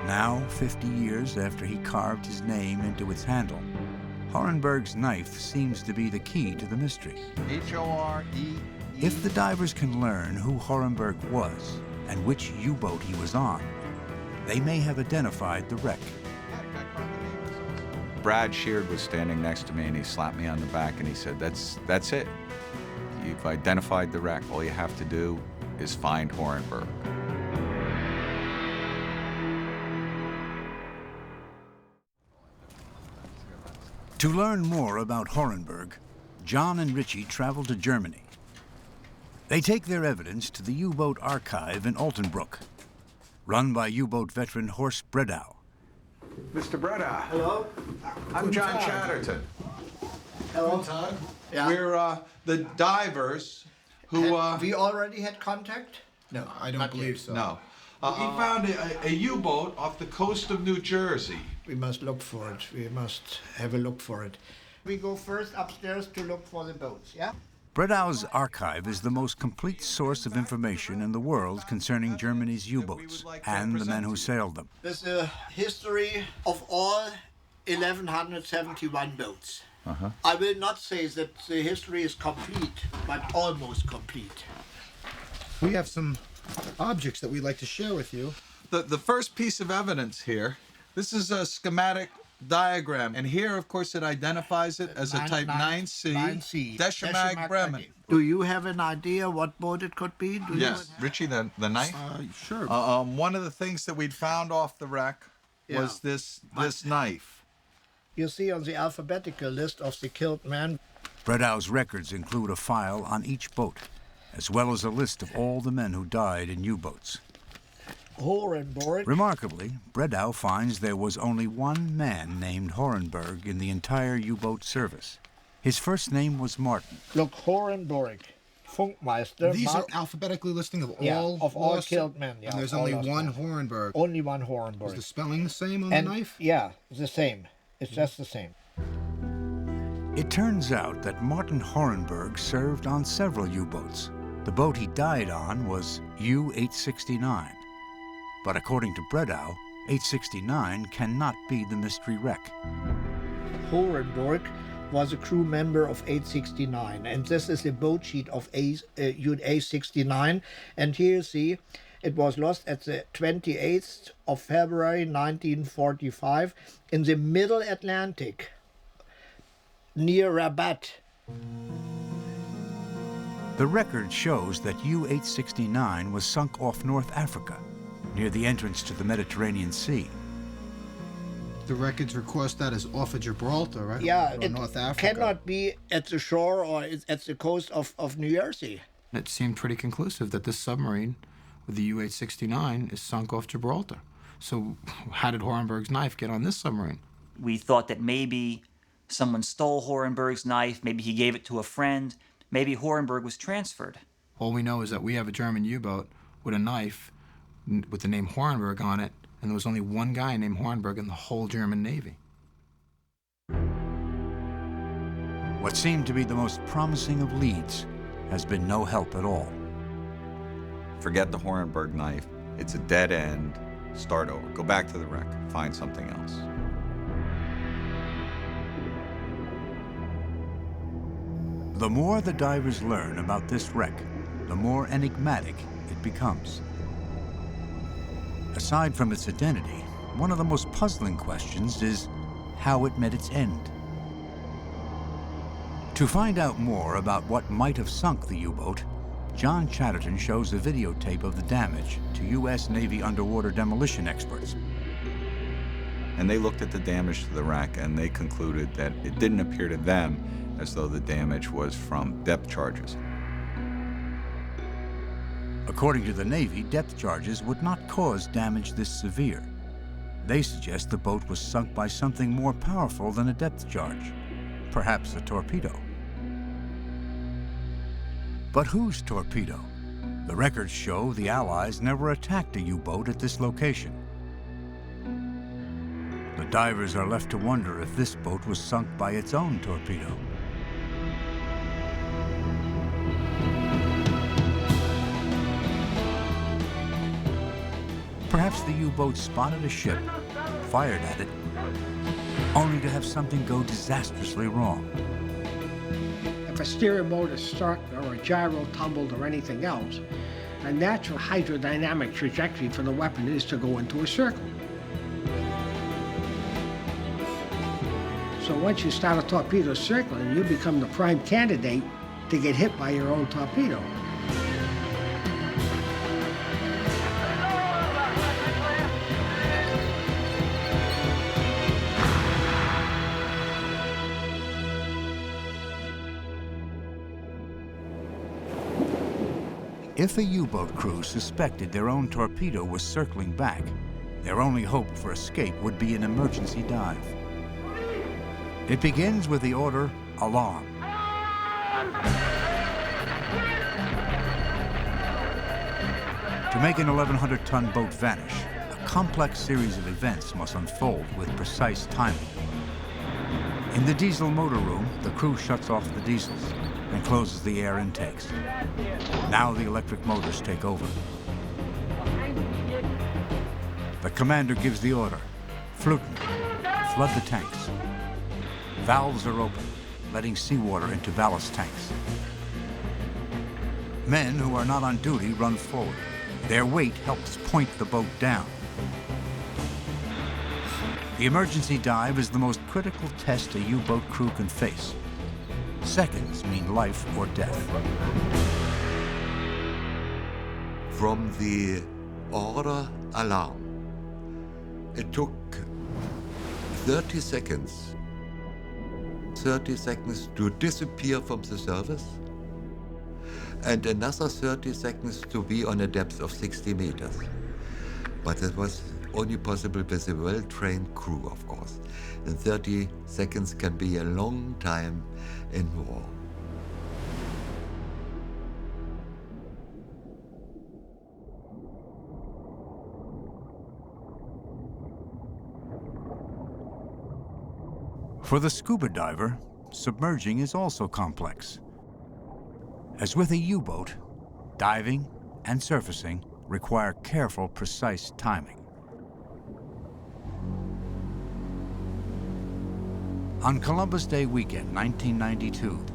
Now, 50 years after he carved his name into its handle, Horenberg's knife seems to be the key to the mystery. H-O-R-E. If the divers can learn who Horenberg was and which U-boat he was on, they may have identified the wreck. Brad Sheard was standing next to me and he slapped me on the back and he said, that's it. You've identified the wreck. All you have to do is find Horenberg. To learn more about Horenberg, John and Richie travel to Germany. They take their evidence to the U-boat archive in Altenbruck, run by U-boat veteran Horst Bredau. Mr. Bredau. Hello. I'm John Chatterton. Hello. Yeah. We're the divers who... we already had contact? No, I don't believe so. No. We found a U-boat off the coast of New Jersey. We must look for it. We must have a look for it. We go first upstairs to look for the boats, yeah? Bredau's archive is the most complete source of information in the world concerning Germany's U-boats and the men who sailed them. There's a history of all 1,171 boats. I will not say that the history is complete, but almost complete. We have some objects that we'd like to share with you. The first piece of evidence here, this is a schematic diagram, and here, of course, it identifies it as a Type 9C, Deschamag Bremen. Do you have an idea what boat it could be? Yes, Richie, the knife? Sure. One of the things that we'd found off the wreck was this knife. You see on the alphabetical list of the killed men. Bredau's records include a file on each boat, as well as a list of all the men who died in U-boats. Horenberg. Remarkably, Bredau finds there was only one man named Horenberg in the entire U-boat service. His first name was Martin. Look, Horenberg, Funkmeister. These are alphabetically listing of all killed men. Yeah, and there's only one Horenberg. Only one Horenberg. Is the spelling the same on the knife? Yeah, the same. It's just the same. It turns out that Martin Horenberg served on several U-boats. The boat he died on was U-869. But according to Bredau, 869 cannot be the mystery wreck. Horenberg was a crew member of 869, and this is the boat sheet of A69. And here you see, it was lost at the 28th of February 1945 in the Middle Atlantic, near Rabat. The record shows that U-869 was sunk off North Africa, near the entrance to the Mediterranean Sea. The records record that as off of Gibraltar, right? Yeah, or it North Africa. Cannot be at the shore or at the coast of New Jersey. It seemed pretty conclusive that this submarine with the U-869 is sunk off Gibraltar. So how did Horenberg's knife get on this submarine? We thought that maybe someone stole Horenberg's knife, maybe he gave it to a friend, maybe Horenberg was transferred. All we know is that we have a German U-boat with a knife with the name Horenberg on it, and there was only one guy named Horenberg in the whole German Navy. What seemed to be the most promising of leads has been no help at all. Forget the Horenberg knife. It's a dead end. Start over. Go back to the wreck. Find something else. The more the divers learn about this wreck, the more enigmatic it becomes. Aside from its identity, one of the most puzzling questions is how it met its end. To find out more about what might have sunk the U-boat, John Chatterton shows a videotape of the damage to U.S. Navy underwater demolition experts. And they looked at the damage to the wreck and they concluded that it didn't appear to them as though the damage was from depth charges. According to the Navy, depth charges would not cause damage this severe. They suggest the boat was sunk by something more powerful than a depth charge, perhaps a torpedo. But whose torpedo? The records show the Allies never attacked a U-boat at this location. The divers are left to wonder if this boat was sunk by its own torpedo. Perhaps the U-boat spotted a ship, fired at it, only to have something go disastrously wrong. If a steering motor struck or a gyro tumbled or anything else, a natural hydrodynamic trajectory for the weapon is to go into a circle. So once you start a torpedo circling, you become the prime candidate to get hit by your own torpedo. If a U-boat crew suspected their own torpedo was circling back, their only hope for escape would be an emergency dive. It begins with the order, alarm. To make an 1,100-ton boat vanish, a complex series of events must unfold with precise timing. In the diesel motor room, the crew shuts off the diesels and closes the air intakes. Now the electric motors take over. The commander gives the order, Fluten, flood the tanks. Valves are open, letting seawater into ballast tanks. Men who are not on duty run forward. Their weight helps point the boat down. The emergency dive is the most critical test a U-boat crew can face. Seconds mean life or death. From the order alarm, it took 30 seconds to disappear from the surface, and another 30 seconds to be on a depth of 60 meters. But that was only possible with a well-trained crew, of course. And 30 seconds can be a long time in war. For the scuba diver, submerging is also complex. As with a U-boat, diving and surfacing require careful, precise timing. On Columbus Day weekend, 1992,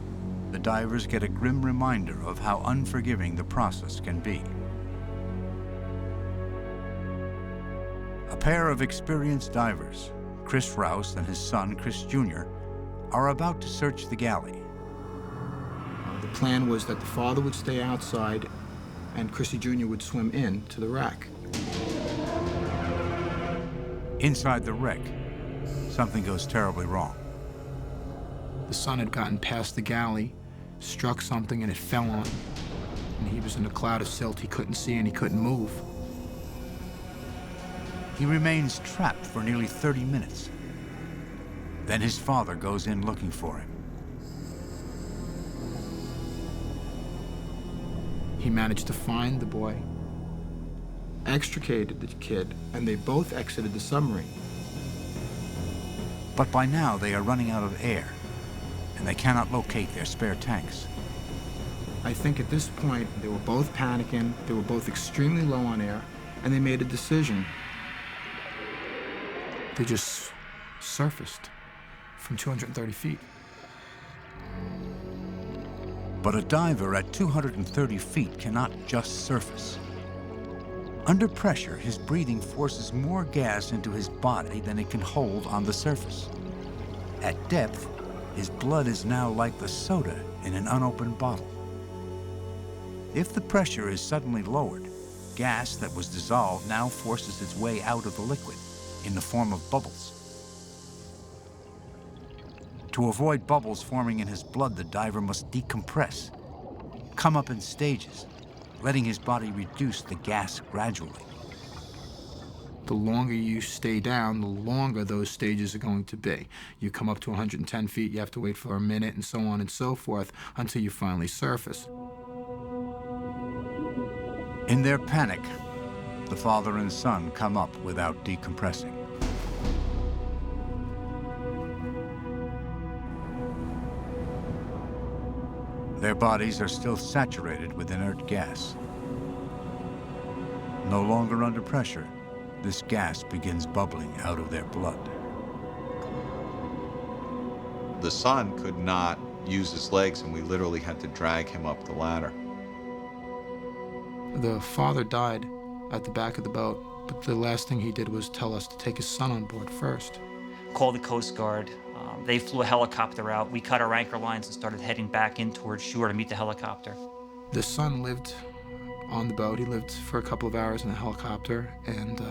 the divers get a grim reminder of how unforgiving the process can be. A pair of experienced divers, Chris Rouse and his son, Chris Jr., are about to search the galley. The plan was that the father would stay outside and Chrissy Jr. would swim in to the wreck. Inside the wreck, something goes terribly wrong. The son had gotten past the galley, struck something, and it fell on him. And he was in a cloud of silt he couldn't see and he couldn't move. He remains trapped for nearly 30 minutes. Then his father goes in looking for him. He managed to find the boy, extricated the kid, and they both exited the submarine. But by now they are running out of air, and they cannot locate their spare tanks. I think at this point they were both panicking, they were both extremely low on air, and they made a decision. They just surfaced from 230 feet. But a diver at 230 feet cannot just surface. Under pressure, his breathing forces more gas into his body than it can hold on the surface. At depth, his blood is now like the soda in an unopened bottle. If the pressure is suddenly lowered, gas that was dissolved now forces its way out of the liquid in the form of bubbles. To avoid bubbles forming in his blood, the diver must decompress, come up in stages, letting his body reduce the gas gradually. The longer you stay down, the longer those stages are going to be. You come up to 110 feet, you have to wait for a minute, and so on and so forth, until you finally surface. In their panic, the father and son come up without decompressing. Their bodies are still saturated with inert gas. No longer under pressure, this gas begins bubbling out of their blood. The son could not use his legs, and we literally had to drag him up the ladder. The father died at the back of the boat, but the last thing he did was tell us to take his son on board first. Called the Coast Guard. They flew a helicopter out. We cut our anchor lines and started heading back in towards shore to meet the helicopter. The son lived on the boat. He lived for a couple of hours in the helicopter, and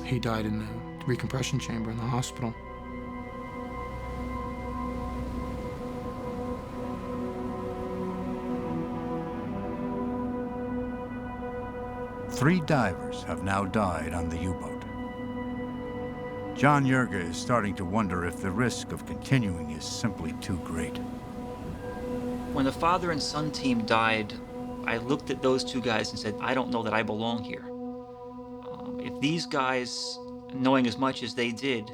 he died in the recompression chamber in the hospital. Three divers have now died on the U-boat. John Yerga is starting to wonder if the risk of continuing is simply too great. When the father and son team died, I looked at those two guys and said, I don't know that I belong here. If these guys, knowing as much as they did,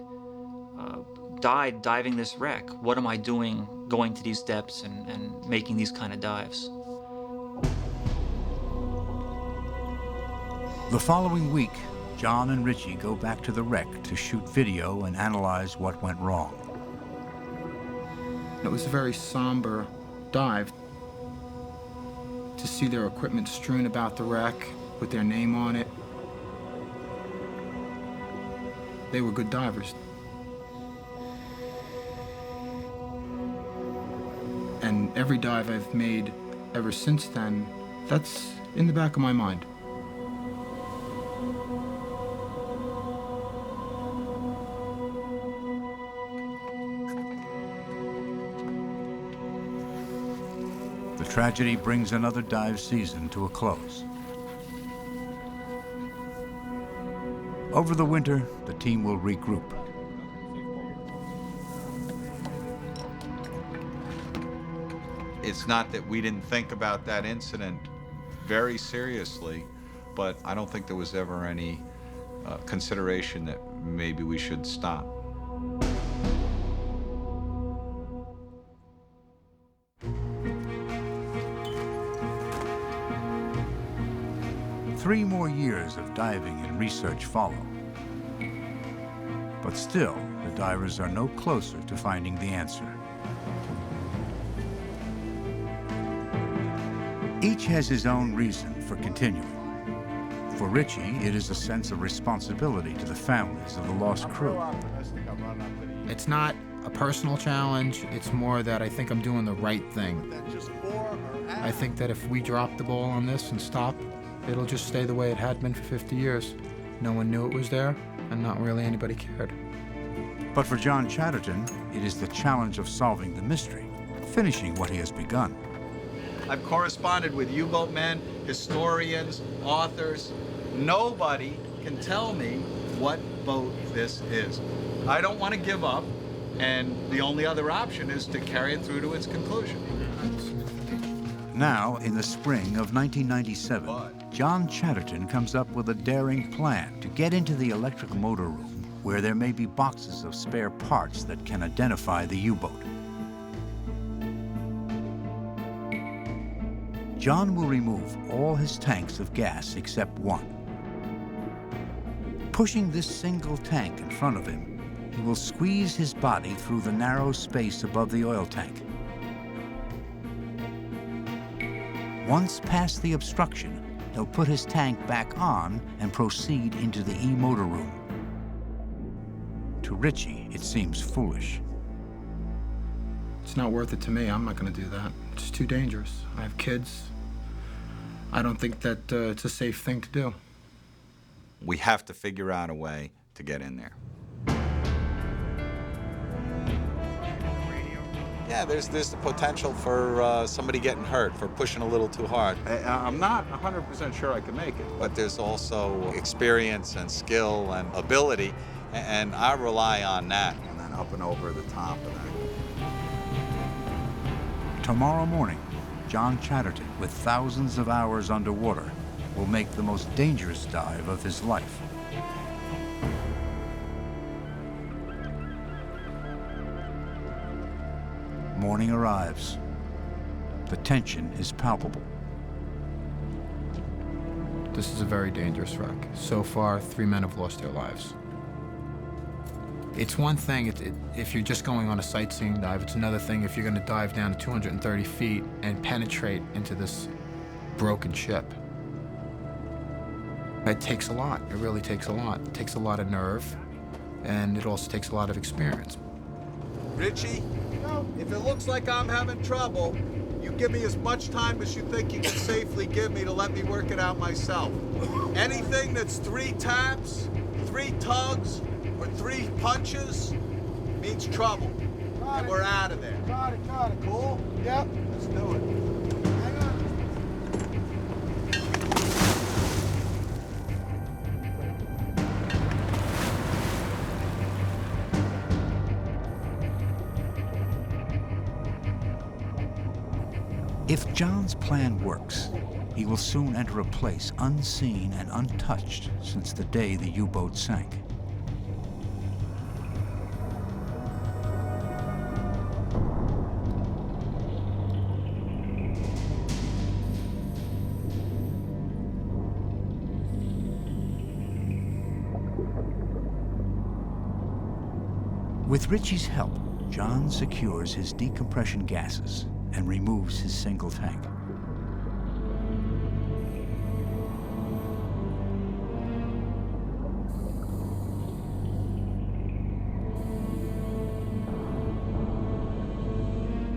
died diving this wreck, what am I doing going to these depths and making these kind of dives? The following week, John and Richie go back to the wreck to shoot video and analyze what went wrong. It was a very somber dive. To see their equipment strewn about the wreck with their name on it. They were good divers. And every dive I've made ever since then, that's in the back of my mind. The tragedy brings another dive season to a close. Over the winter, the team will regroup. It's not that we didn't think about that incident very seriously, but I don't think there was ever any consideration that maybe we should stop. Three more years of diving and research follow. But still, the divers are no closer to finding the answer. Each has his own reason for continuing. For Richie, it is a sense of responsibility to the families of the lost crew. It's not a personal challenge, it's more that I think I'm doing the right thing. I think that if we drop the ball on this and stop, it'll just stay the way it had been for 50 years. No one knew it was there, and not really anybody cared. But for John Chatterton, it is the challenge of solving the mystery, finishing what he has begun. I've corresponded with U-boat men, historians, authors. Nobody can tell me what boat this is. I don't want to give up, and the only other option is to carry it through to its conclusion. Now, in the spring of 1997, John Chatterton comes up with a daring plan to get into the electric motor room where there may be boxes of spare parts that can identify the U-boat. John will remove all his tanks of gas except one. Pushing this single tank in front of him, he will squeeze his body through the narrow space above the oil tank. Once past the obstruction, he'll put his tank back on and proceed into the E-motor room. To Richie, it seems foolish. It's not worth it to me. I'm not going to do that. It's too dangerous. I have kids. I don't think that it's a safe thing to do. We have to figure out a way to get in there. Yeah, there's the potential for somebody getting hurt, for pushing a little too hard. I'm not 100% sure I can make it, but there's also experience and skill and ability, and I rely on that. And then up and over the top of that. Tomorrow morning, John Chatterton, with thousands of hours underwater, will make the most dangerous dive of his life. Morning arrives. The tension is palpable. This is a very dangerous wreck. So far, 3 men have lost their lives. It's one thing if you're just going on a sightseeing dive. It's another thing if you're going to dive down to 230 feet and penetrate into this broken ship. It takes a lot. It really takes a lot. It takes a lot of nerve, and it also takes a lot of experience. Richie, if it looks like I'm having trouble, you give me as much time as you think you can safely give me to let me work it out myself. Anything that's 3 taps, 3 tugs, or 3 punches means trouble. And we're out of there. Got it. Cool? Yep. Let's do it. Hang on. If John's plan works, he will soon enter a place unseen and untouched since the day the U-boat sank. With Richie's help, John secures his decompression gases and removes his single tank.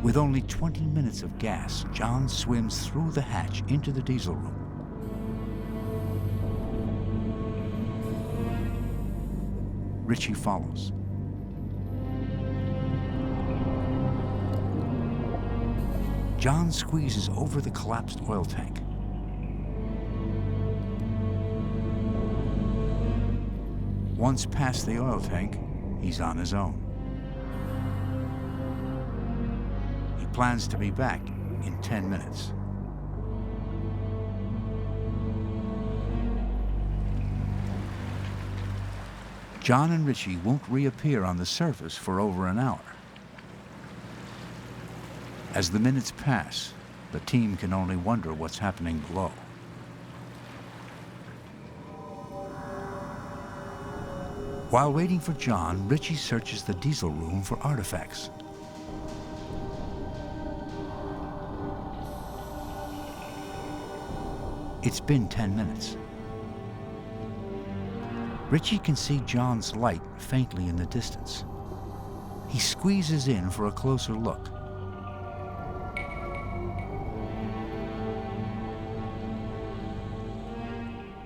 With only 20 minutes of gas, John swims through the hatch into the diesel room. Richie follows. John squeezes over the collapsed oil tank. Once past the oil tank, he's on his own. He plans to be back in 10 minutes. John and Richie won't reappear on the surface for over an hour. As the minutes pass, the team can only wonder what's happening below. While waiting for John, Richie searches the diesel room for artifacts. It's been 10 minutes. Richie can see John's light faintly in the distance. He squeezes in for a closer look.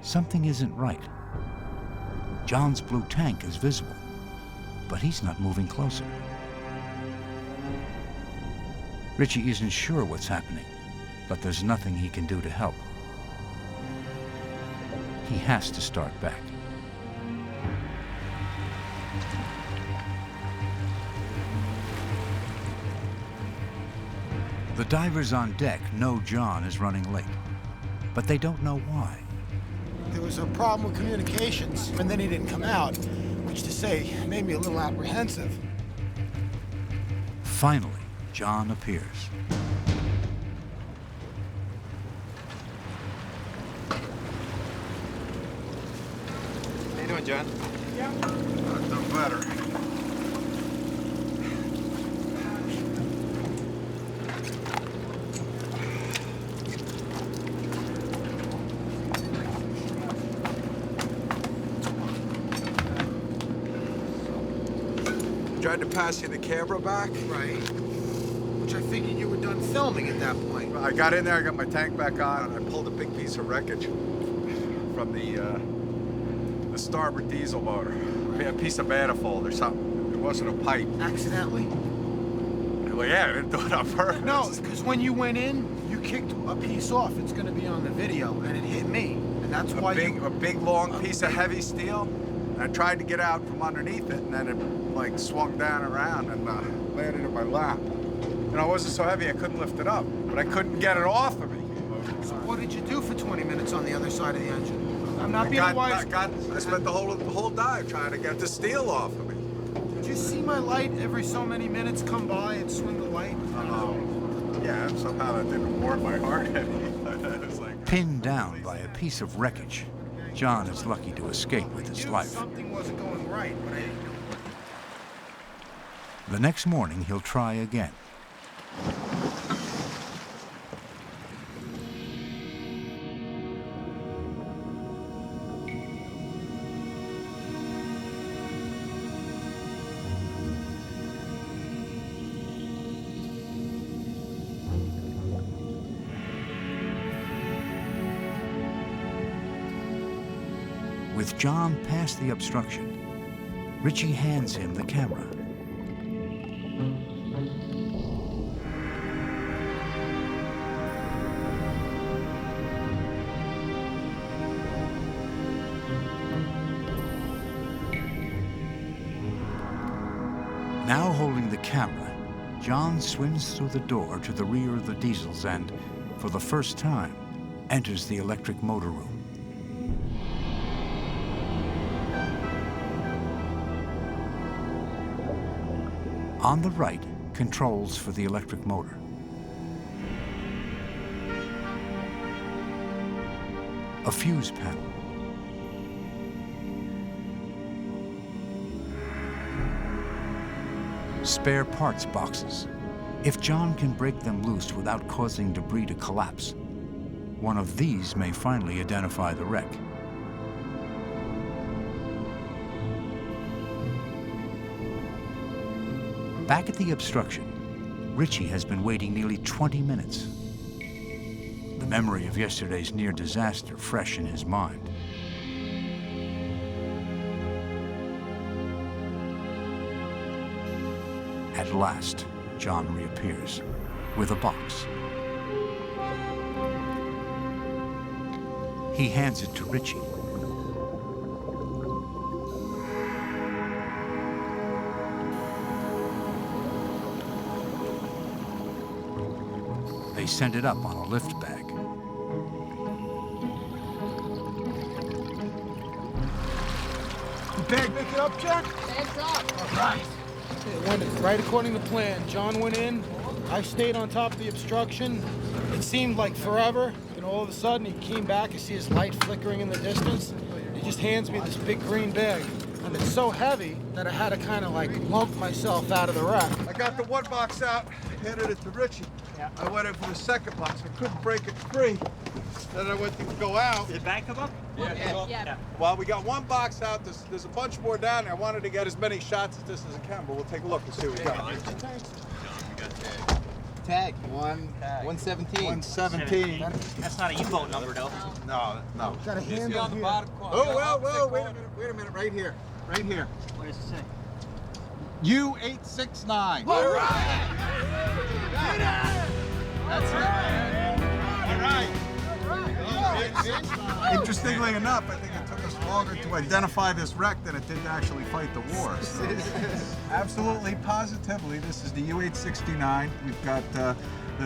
Something isn't right. John's blue tank is visible, but he's not moving closer. Richie isn't sure what's happening, but there's nothing he can do to help. He has to start back. The divers on deck know John is running late, but they don't know why. There was a problem with communications, and then he didn't come out, which to say made me a little apprehensive. Finally, John appears. How you doing, John? Yeah. I've done better. Tried to pass you the camera back. Right. Which I figured you were done filming at that point. I got in there, I got my tank back on, and I pulled a big piece of wreckage from the starboard diesel motor. I mean, a piece of manifold or something. It wasn't a pipe. Accidentally? Well, yeah, I didn't do it on purpose. No, because when you went in, you kicked a piece off. It's going to be on the video, and it hit me, and that's why a big long piece of heavy steel. And I tried to get out from underneath it, and then it like swung down around and landed in my lap. And it wasn't so heavy I couldn't lift it up, but I couldn't get it off of me. So what did you do for 20 minutes on the other side of the engine? I'm not being wise. I spent the whole dive trying to get the steel off of me. Did you see my light every so many minutes come by and swing the light? Yeah, somehow that didn't warm my heart any. It was like... Pinned down by a piece of wreckage, John is lucky to escape with his life. Something wasn't going right, but I didn't know. The next morning, he'll try again. With John past the obstruction, Richie hands him the camera. Now holding the camera, John swims through the door to the rear of the diesels and, for the first time, enters the electric motor room. On the right, controls for the electric motor. A fuse panel. Spare parts boxes. If John can break them loose without causing debris to collapse, one of these may finally identify the wreck. Back at the obstruction, Richie has been waiting nearly 20 minutes. The memory of yesterday's near disaster fresh in his mind. At last, John reappears with a box. He hands it to Richie. They send it up on a lift bag. The bag make it up, Jack? Bag's up. All right. It went right according to plan. John went in. I stayed on top of the obstruction. It seemed like forever. And all of a sudden, he came back. I see his light flickering in the distance. He just hands me this big green bag. And it's so heavy that I had to kind of like lump myself out of the wreck. I got the one box out, handed it to Richie. Yeah. I went in for the second box. I couldn't break it free. Then I went to go out. Did the bag come up? Yeah. Well, we got one box out. There's a bunch more down there. I wanted to get as many shots at this as I can, but we'll take a look and see what we got. Tag 117. 117. That's not a U-boat number, though. No. Got a hand on here. Oh, well, wait a minute, right here. Right here. What does it say? U-869. All right! That's it. All right. Interestingly enough, I think it took us longer to identify this wreck than it did to actually fight the war. So, absolutely, positively, this is the U-869. We've got the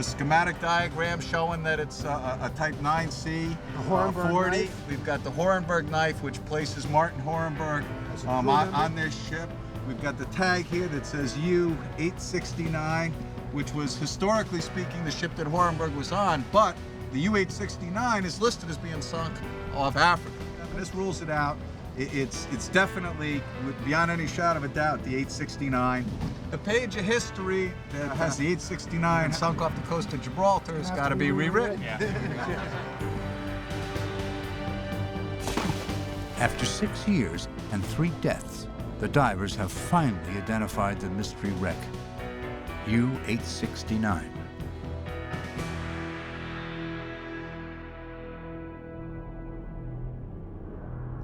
schematic diagram showing that it's a Type 9C 40. Knife. We've got the Horenberg knife, which places Martin Horenberg on their ship. We've got the tag here that says U-869, which was, historically speaking, the ship that Horenberg was on, but the U-869 is listed as being sunk off Africa. And this rules it out. It's definitely, beyond any shadow of a doubt, the 869. The page of history that has the 869 sunk off the coast of Gibraltar has got to be rewritten. After 6 years and 3 deaths, the divers have finally identified the mystery wreck, U-869.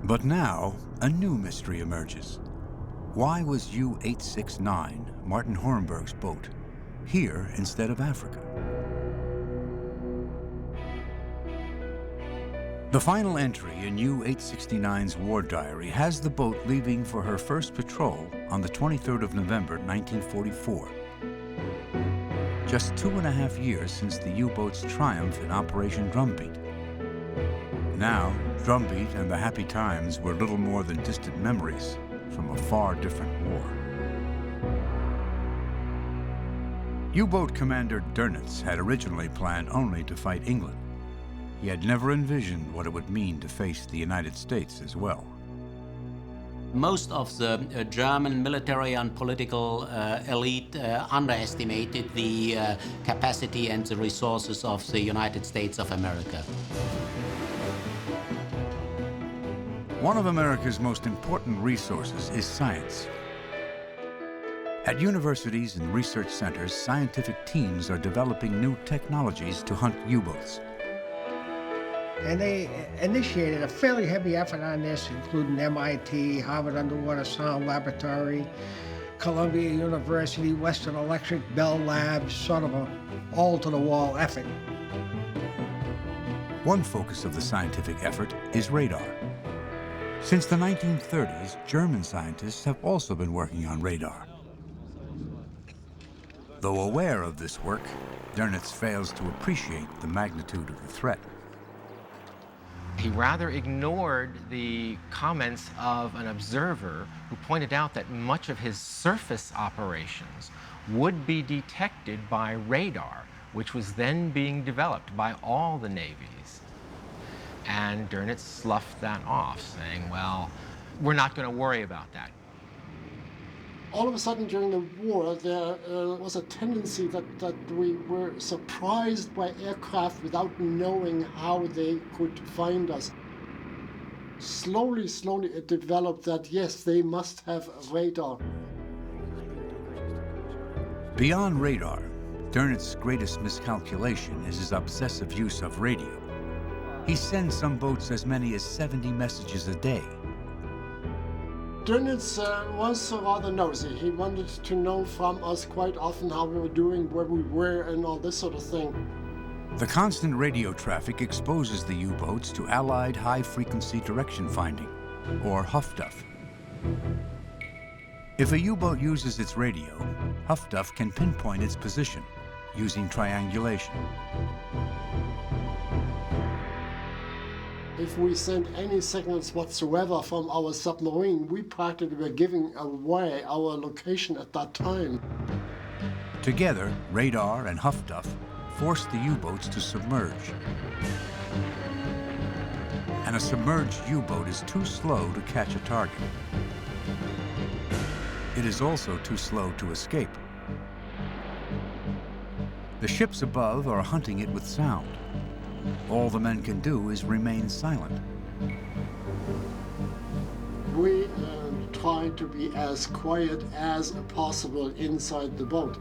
But now, a new mystery emerges. Why was U-869, Martin Horenberg's boat, here instead of Africa. The final entry in U-869's war diary has the boat leaving for her first patrol on the 23rd of November, 1944. Just 2.5 years since the U-boat's triumph in Operation Drumbeat. Now, Drumbeat and the happy times were little more than distant memories from a far different war. U-boat commander Dönitz had originally planned only to fight England. He had never envisioned what it would mean to face the United States as well. Most of the German military and political elite underestimated the capacity and the resources of the United States of America. One of America's most important resources is science. At universities and research centers, scientific teams are developing new technologies to hunt U-boats. And they initiated a fairly heavy effort on this, including MIT, Harvard Underwater Sound Laboratory, Columbia University, Western Electric, Bell Labs, sort of an all-to-the-wall effort. One focus of the scientific effort is radar. Since the 1930s, German scientists have also been working on radar. Though aware of this work, Dönitz fails to appreciate the magnitude of the threat. He rather ignored the comments of an observer who pointed out that much of his surface operations would be detected by radar, which was then being developed by all the navies. And Dönitz sloughed that off, saying, well, we're not going to worry about that. All of a sudden during the war, there was a tendency that we were surprised by aircraft without knowing how they could find us. Slowly it developed that, yes, they must have radar. Beyond radar, Dönitz's greatest miscalculation is his obsessive use of radio. He sends some boats as many as 70 messages a day. Dönitz was rather nosy. He wanted to know from us quite often how we were doing, where we were, and all this sort of thing. The constant radio traffic exposes the U-boats to Allied high-frequency direction finding, or HFDUF. If a U-boat uses its radio, HFDUF can pinpoint its position using triangulation. If we send any signals whatsoever from our submarine, we practically were giving away our location at that time. Together, radar and HFDUF force the U-boats to submerge. And a submerged U-boat is too slow to catch a target. It is also too slow to escape. The ships above are hunting it with sound. All the men can do is remain silent. We try to be as quiet as possible inside the boat.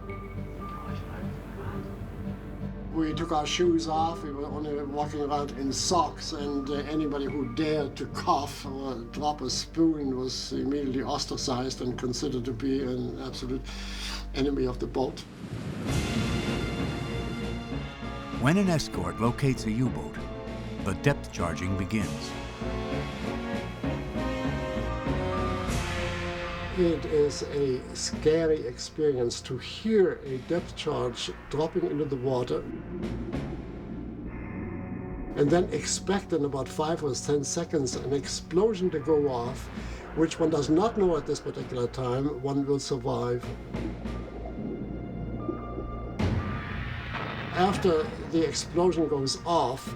We took our shoes off, we were only walking around in socks, and anybody who dared to cough or drop a spoon was immediately ostracized and considered to be an absolute enemy of the boat. When an escort locates a U-boat, the depth charging begins. It is a scary experience to hear a depth charge dropping into the water and then expect in about 5 or 10 seconds an explosion to go off, which one does not know at this particular time one will survive. After the explosion goes off,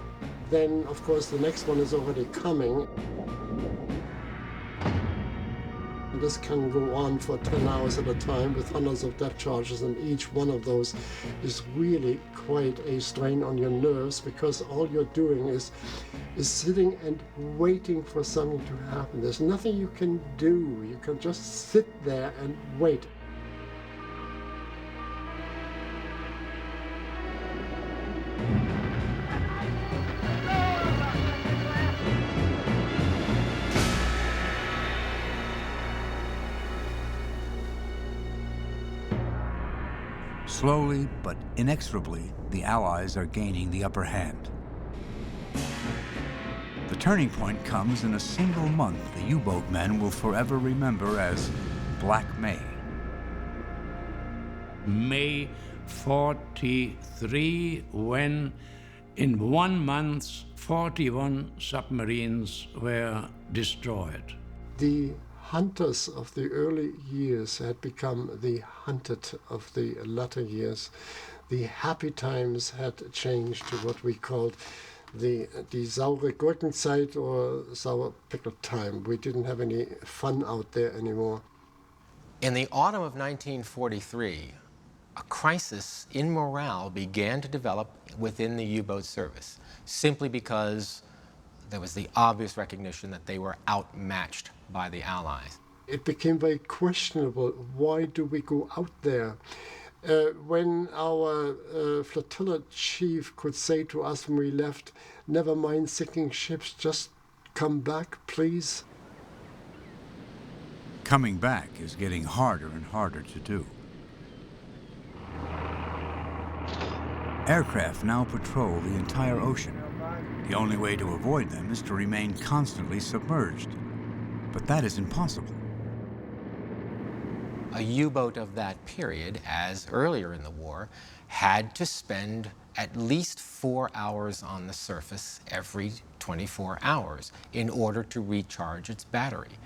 then of course the next one is already coming. This can go on for 10 hours at a time with hundreds of depth charges, and each one of those is really quite a strain on your nerves, because all you're doing is sitting and waiting for something to happen. There's nothing you can do. You can just sit there and wait. Slowly but inexorably, the Allies are gaining the upper hand. The turning point comes in a single month the U-boat men will forever remember as Black May. May 43, when in 1 month 41 submarines were destroyed. The hunters of the early years had become the hunted of the latter years. The happy times had changed to what we called the saure Gurkenzeit or sour pickle time. We didn't have any fun out there anymore. In the autumn of 1943, a crisis in morale began to develop within the U-boat service, simply because there was the obvious recognition that they were outmatched by the Allies. It became very questionable. Why do we go out there? When our flotilla chief could say to us when we left, never mind sinking ships, just come back, please. Coming back is getting harder and harder to do. Aircraft now patrol the entire ocean. The only way to avoid them is to remain constantly submerged. But that is impossible. A U-boat of that period, as earlier in the war, had to spend at least 4 hours on the surface every 24 hours in order to recharge its battery.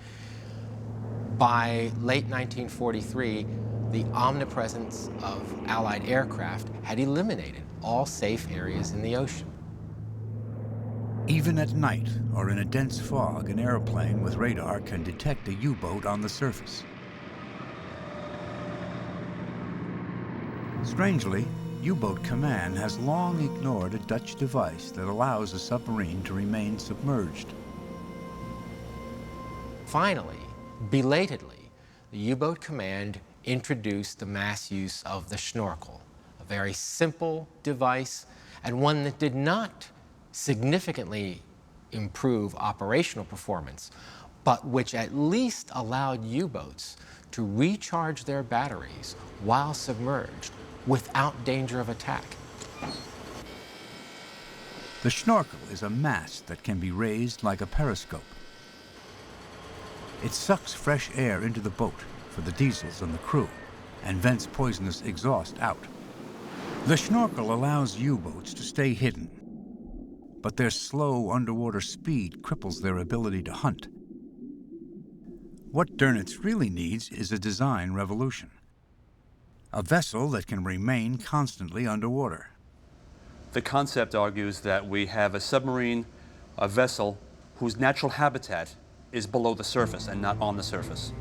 By late 1943, the omnipresence of Allied aircraft had eliminated all safe areas in the ocean. Even at night or in a dense fog, an airplane with radar can detect a U-boat on the surface. Strangely, U-boat command has long ignored a Dutch device that allows a submarine to remain submerged. Finally, belatedly, the U-boat command introduced the mass use of the snorkel, a very simple device and one that did not significantly improve operational performance, but which at least allowed U-boats to recharge their batteries while submerged without danger of attack. The snorkel is a mast that can be raised like a periscope. It sucks fresh air into the boat for the diesels and the crew and vents poisonous exhaust out. The snorkel allows U-boats to stay hidden, but their slow underwater speed cripples their ability to hunt. What Dönitz really needs is a design revolution. A vessel that can remain constantly underwater. The concept argues that we have a submarine, a vessel, whose natural habitat is below the surface and not on the surface.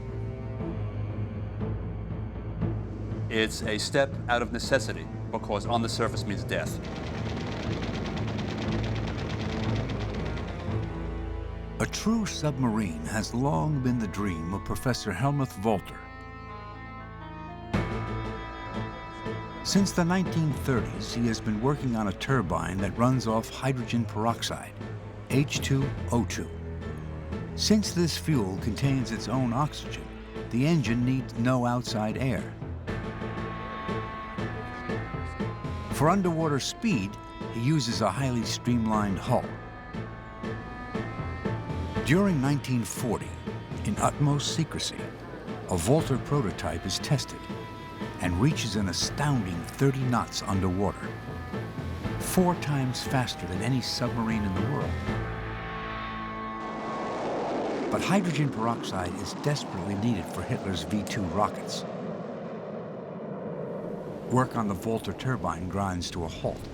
It's a step out of necessity, because on the surface means death. A true submarine has long been the dream of Professor Helmuth Walter. Since the 1930s, he has been working on a turbine that runs off hydrogen peroxide, H2O2. Since this fuel contains its own oxygen, the engine needs no outside air. For underwater speed, he uses a highly streamlined hull. During 1940, in utmost secrecy, a Walter prototype is tested and reaches an astounding 30 knots underwater, 4 times faster than any submarine in the world. But hydrogen peroxide is desperately needed for Hitler's V-2 rockets. Work on the Walter turbine grinds to a halt.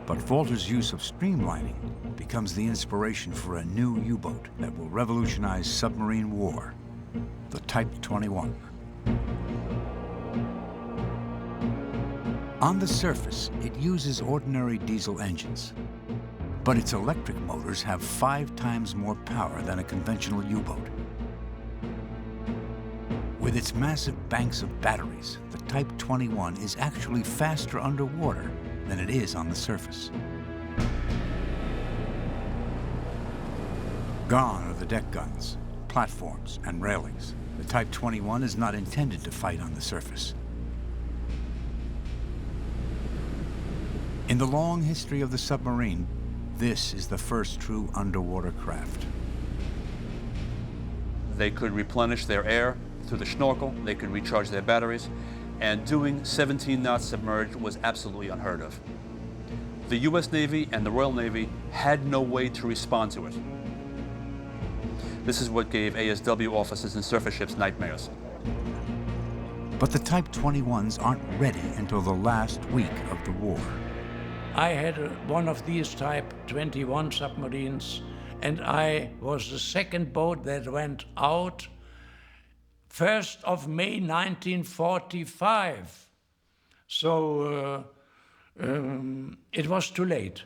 But Walter's use of streamlining becomes the inspiration for a new U-boat that will revolutionize submarine war, the Type 21. On the surface, it uses ordinary diesel engines, but its electric motors have 5 times more power than a conventional U-boat. With its massive banks of batteries, the Type 21 is actually faster underwater than it is on the surface. Gone are the deck guns. platforms and railings. The Type 21 is not intended to fight on the surface. In the long history of the submarine, this is the first true underwater craft. They could replenish their air through the snorkel, they could recharge their batteries, and doing 17 knots submerged was absolutely unheard of. The US Navy and the Royal Navy had no way to respond to it. This is what gave ASW officers and surface ships nightmares. But the Type 21s aren't ready until the last week of the war. I had one of these Type 21 submarines, and I was the second boat that went out 1st of May 1945. So it was too late.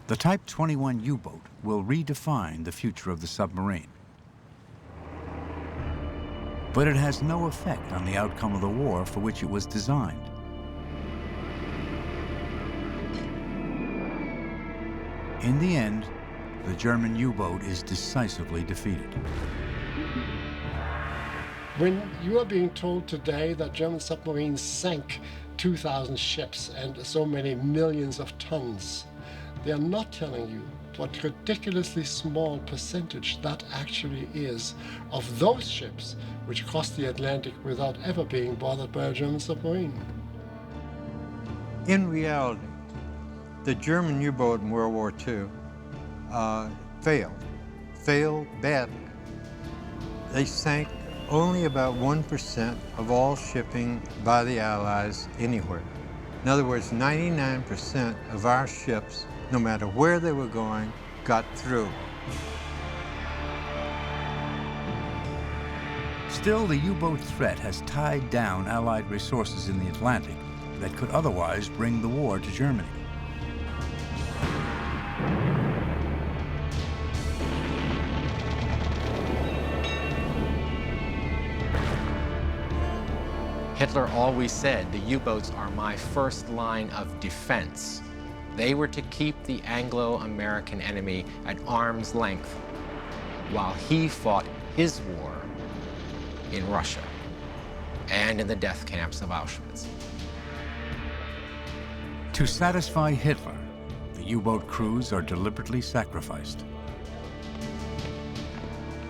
The Type 21 U-boat will redefine the future of the submarine. But it has no effect on the outcome of the war for which it was designed. In the end, the German U-boat is decisively defeated. When you are being told today that German submarines sank 2,000 ships and so many millions of tons, they are not telling you what ridiculously small percentage that actually is of those ships which crossed the Atlantic without ever being bothered by a German submarine. In reality, the German U-boat in World War II failed badly. They sank only about 1% of all shipping by the Allies anywhere. In other words, 99% of our ships, no matter where they were going, got through. Still, the U-boat threat has tied down Allied resources in the Atlantic that could otherwise bring the war to Germany. Hitler always said the U-boats are my first line of defense. They were to keep the Anglo-American enemy at arm's length while he fought his war in Russia and in the death camps of Auschwitz. To satisfy Hitler, the U-boat crews are deliberately sacrificed.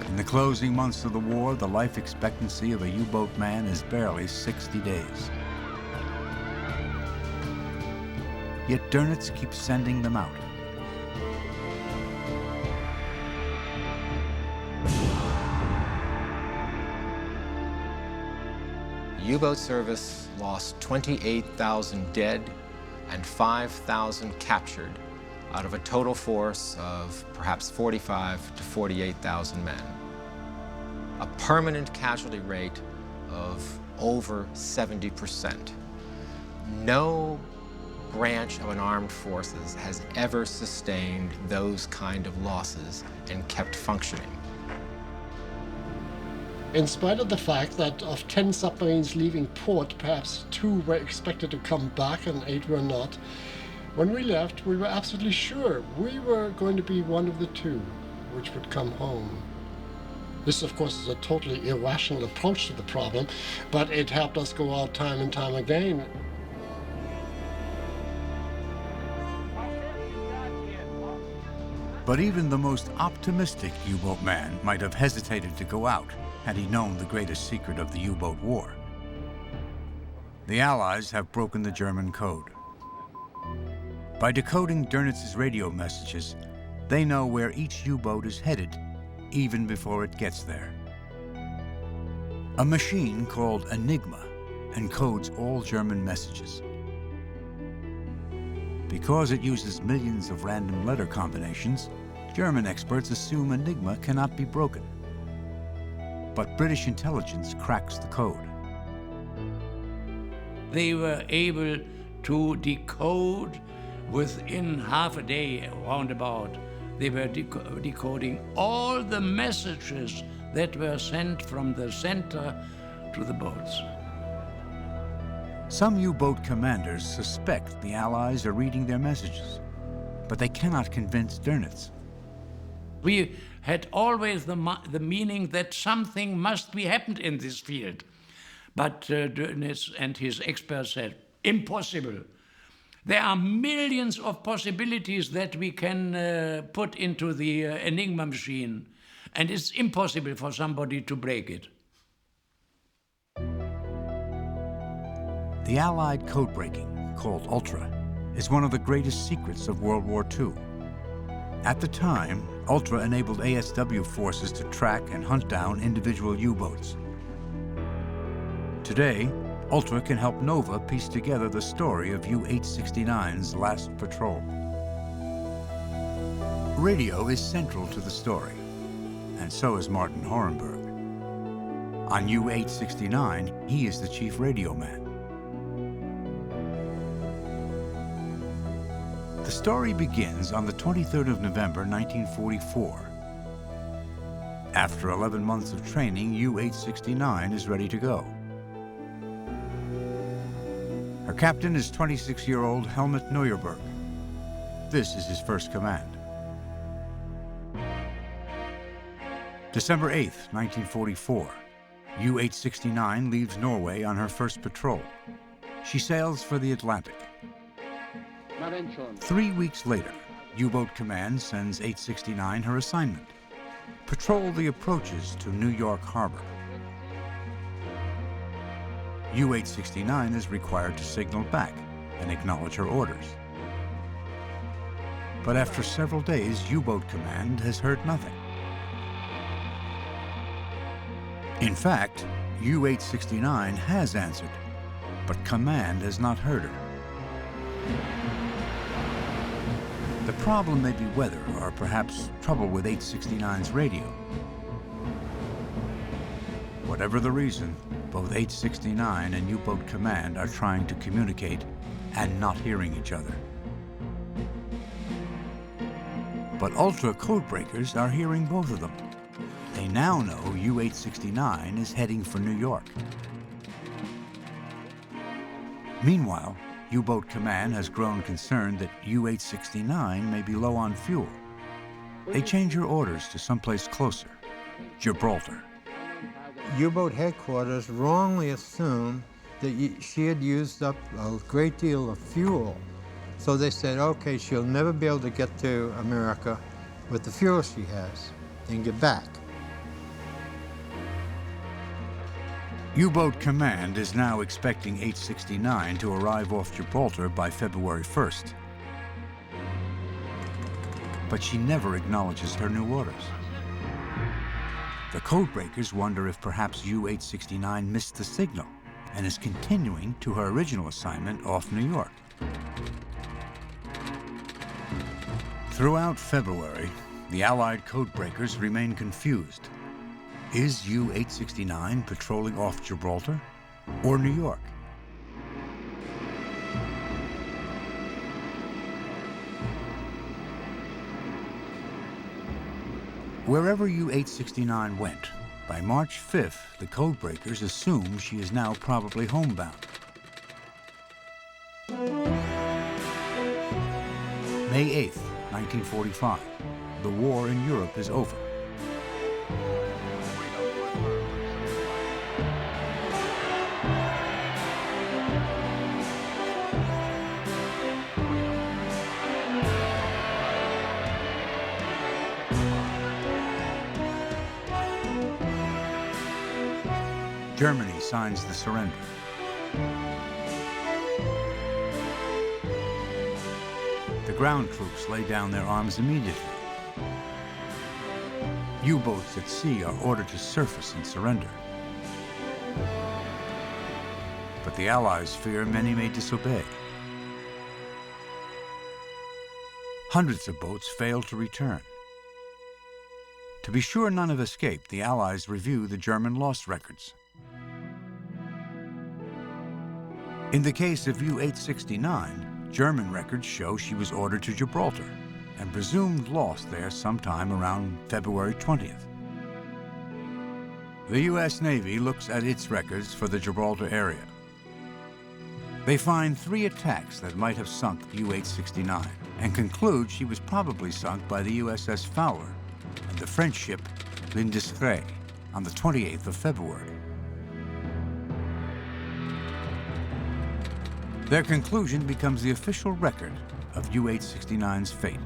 In the closing months of the war, the life expectancy of a U-boat man is barely 60 days. Yet Dönitz keeps sending them out. U-boat service lost 28,000 dead and 5,000 captured out of a total force of perhaps 45 to 48,000 men. A permanent casualty rate of over 70%. No branch of an armed forces has ever sustained those kind of losses and kept functioning. In spite of the fact that of 10 submarines leaving port, perhaps 2 were expected to come back and 8 were not, when we left, we were absolutely sure we were going to be one of the 2 which would come home. This, of course, is a totally irrational approach to the problem, but it helped us go out time and time again. But even the most optimistic U-boat man might have hesitated to go out had he known the greatest secret of the U-boat war. The Allies have broken the German code. By decoding Dönitz's radio messages, they know where each U-boat is headed even before it gets there. A machine called Enigma encodes all German messages. Because it uses millions of random letter combinations, German experts assume Enigma cannot be broken. But British intelligence cracks the code. They were able to decode within half a day, roundabout. They were decoding all the messages that were sent from the center to the boats. Some U-boat commanders suspect the Allies are reading their messages, but they cannot convince Dönitz. We had always the meaning that something must be happened in this field. But Dönitz and his experts said, impossible. There are millions of possibilities that we can put into the Enigma machine, and it's impossible for somebody to break it. The Allied code breaking, called Ultra, is one of the greatest secrets of World War II. At the time, Ultra enabled ASW forces to track and hunt down individual U-boats. Today, Ultra can help Nova piece together the story of U-869's last patrol. Radio is central to the story, and so is Martin Horenberg. On U-869, he is the chief radio man. The story begins on the 23rd of November, 1944. After 11 months of training, U-869 is ready to go. Her captain is 26-year-old Helmut Neuerberg. This is his first command. December 8th, 1944. U-869 leaves Norway on her first patrol. She sails for the Atlantic. 3 weeks later, U-Boat Command sends 869 her assignment: patrol the approaches to New York Harbor. U-869 is required to signal back and acknowledge her orders. But after several days, U-Boat Command has heard nothing. In fact, U-869 has answered, but Command has not heard her. The problem may be weather, or perhaps trouble with 869's radio. Whatever the reason, both 869 and U-Boat Command are trying to communicate and not hearing each other. But Ultra codebreakers are hearing both of them. They now know U-869 is heading for New York. Meanwhile, U-Boat Command has grown concerned that U-869 may be low on fuel. They change her orders to someplace closer, Gibraltar. U-boat headquarters wrongly assumed that she had used up a great deal of fuel. So they said, okay, she'll never be able to get to America with the fuel she has and get back. U-Boat Command is now expecting 869 to arrive off Gibraltar by February 1st. But she never acknowledges her new orders. The codebreakers wonder if perhaps U-869 missed the signal and is continuing to her original assignment off New York. Throughout February, the Allied codebreakers remain confused. Is U-869 patrolling off Gibraltar or New York? Wherever U-869 went, by March 5th, the codebreakers assume she is now probably homebound. May 8th, 1945. The war in Europe is over. Germany signs the surrender. The ground troops lay down their arms immediately. U-boats at sea are ordered to surface and surrender. But the Allies fear many may disobey. Hundreds of boats fail to return. To be sure none have escaped, the Allies review the German loss records. In the case of U-869, German records show she was ordered to Gibraltar and presumed lost there sometime around February 20th. The U.S. Navy looks at its records for the Gibraltar area. They find 3 attacks that might have sunk U-869 and conclude she was probably sunk by the USS Fowler the French ship L'Indiscret on the 28th of February. Their conclusion becomes the official record of U-869's fate.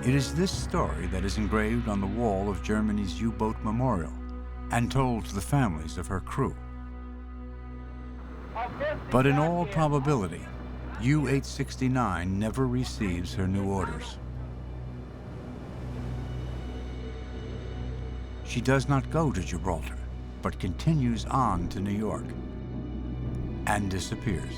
It is this story that is engraved on the wall of Germany's U-boat memorial and told to the families of her crew. But in all probability, U-869 never receives her new orders. She does not go to Gibraltar, but continues on to New York and disappears.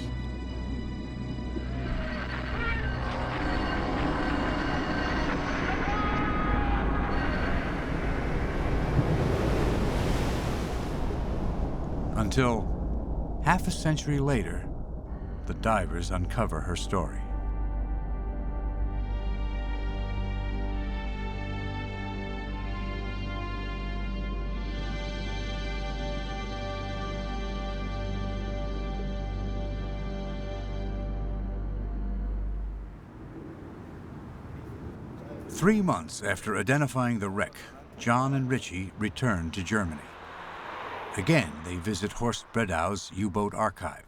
Until half a century later, the divers uncover her story. Three months after identifying the wreck, John and Richie return to Germany. Again, they visit Horst Bredau's U-boat archive,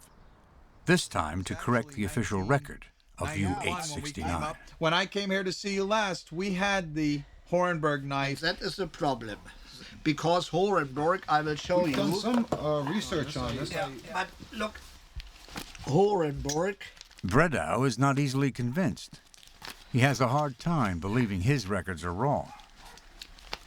this time to correct the official record of U-869. When I came here to see you last, we had the Horenberg knife. That is the problem. Because Horenberg, I will show We've you. done some research on this. Yeah, but look, Horenberg. Bredau is not easily convinced. He has a hard time believing his records are wrong.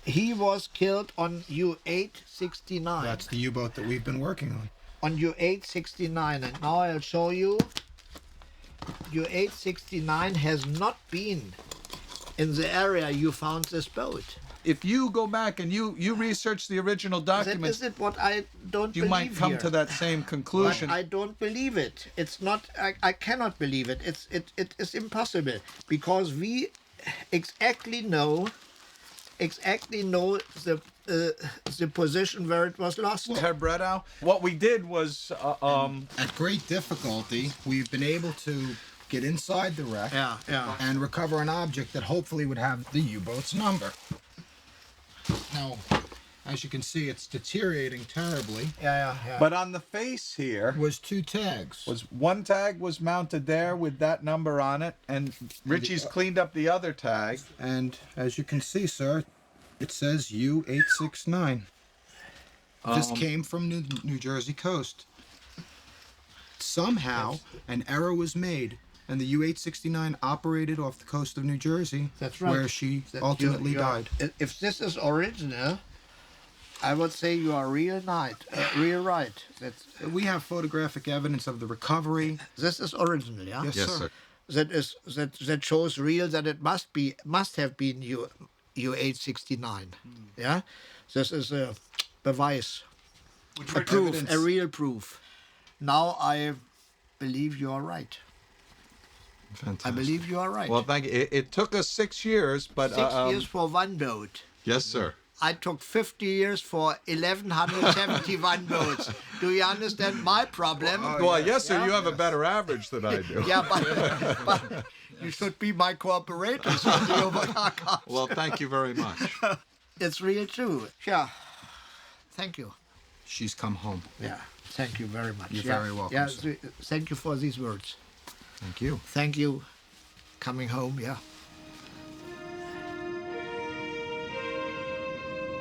He was killed on U-869. That's the U-boat that we've been working on. On U-869, and now I'll show you. U-869 has not been in the area you found this boat. If you go back and you research the original documents, that is it what I don't you believe might come here. to that same conclusion. But I don't believe it. It's not. I cannot believe it. It is impossible because we exactly know the position where it was lost. Herr Bredau, what we did was at great difficulty, we've been able to get inside the wreck and recover an object that hopefully would have the U-boat's number. Now, as you can see, it's deteriorating terribly. But on the face here was two tags. One tag was mounted there with that number on it, and Richie's cleaned up the other tag. And as you can see, sir, it says U-869. This came from New Jersey coast. Somehow, an error was made, and the U-869 operated off the coast of New Jersey, That's right. where she ultimately died. If this is original, I would say you are real right. We have photographic evidence of the recovery. This is original, yeah? Yes, sir. That shows real that it must have been U-869. Yeah? This is a beweis. A proof, a real proof. Now I believe you are right. Fantastic. I believe you are right. Well, thank you. It took us 6 years, but 6 years for one boat. Yes, sir. I took 50 years for 1,171 boats. Do you understand my problem? Well, yes, sir. You have a better average than I do. Yeah, but you should be my cooperator. Well, thank you very much. It's real true. Yeah. Thank you. She's come home. Yeah. Thank you very much. You're very welcome. Yeah. Sir. Thank you for these words. Thank you. Thank you. Coming home, yeah.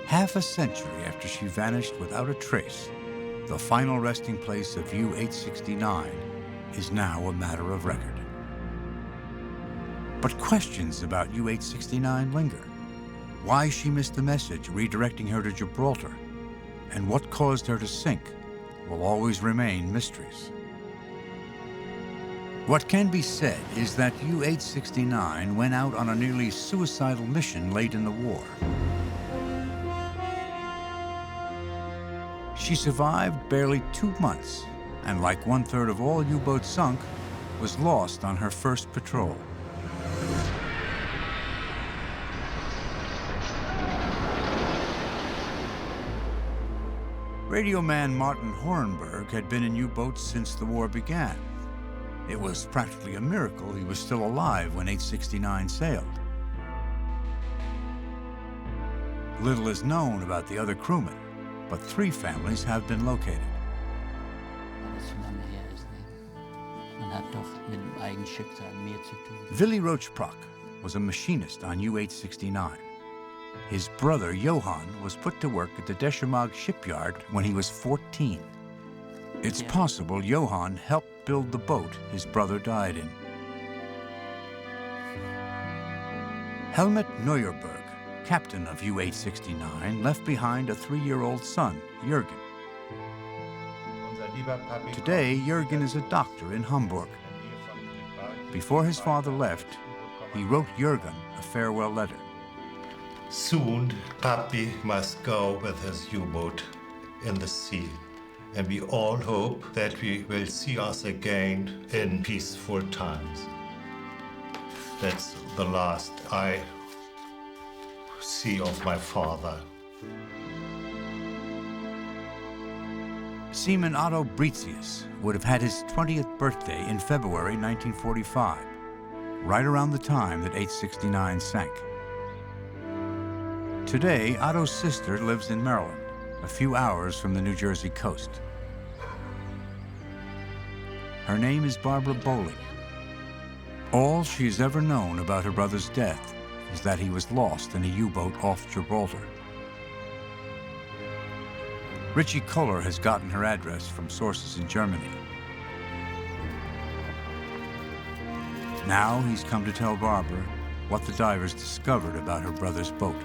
Half a century after she vanished without a trace, the final resting place of U-869 is now a matter of record. But questions about U-869 linger. Why she missed the message redirecting her to Gibraltar, and what caused her to sink, will always remain mysteries. What can be said is that U-869 went out on a nearly suicidal mission late in the war. She survived barely 2 months, and like 1/3 of all U-boats sunk, was lost on her first patrol. Radio man Martin Horenberg had been in U-boats since the war began. It was practically a miracle he was still alive when 869 sailed. Little is known about the other crewmen, but 3 families have been located. Willy Rochbrock was a machinist on U-869. His brother, Johann, was put to work at the Deschemag shipyard when he was 14. It's possible Johann helped build the boat his brother died in. Helmut Neuerberg, captain of U-869, left behind a 3-year-old son, Jürgen. Today, Jürgen is a doctor in Hamburg. Before his father left, he wrote Jürgen a farewell letter. Soon, Papi must go with his U-boat in the sea, and we all hope that we will see us again in peaceful times. That's the last I see of my father. Seaman Otto Bretius would have had his 20th birthday in February 1945, right around the time that 869 sank. Today, Otto's sister lives in Maryland, a few hours from the New Jersey coast. Her name is Barbara Bowling. All she's ever known about her brother's death is that he was lost in a U-boat off Gibraltar. Richie Kohler has gotten her address from sources in Germany. Now he's come to tell Barbara what the divers discovered about her brother's boat.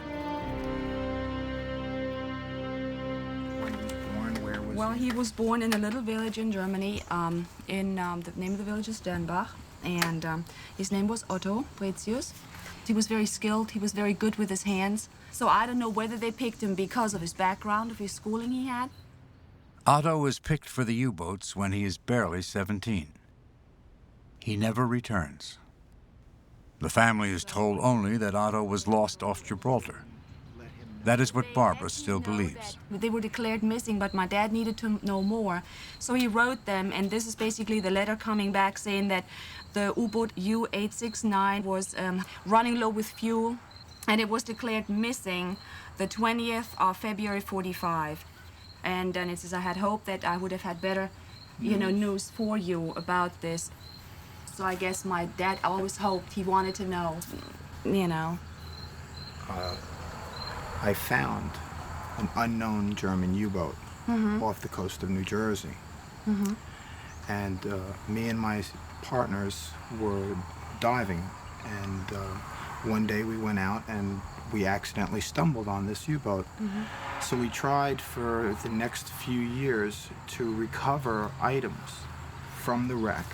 Well, he was born in a little village in Germany. The name of the village is Dernbach, and his name was Otto Bretius. He was very skilled. He was very good with his hands. So I don't know whether they picked him because of his background, of his schooling he had. Otto was picked for the U-boats when he is barely 17. He never returns. The family is told only that Otto was lost off Gibraltar. That is what Barbara still believes. They were declared missing, but my dad needed to know more. So he wrote them, and this is basically the letter coming back saying that the U-boat U-869 was running low with fuel, and it was declared missing the 20th of February 45. And then it says, I had hoped that I would have had better, news for you about this. So I guess my dad always hoped, he wanted to know, I found an unknown German U-boat off the coast of New Jersey. And me and my partners were diving, and one day we went out and we accidentally stumbled on this U-boat. So we tried for the next few years to recover items from the wreck,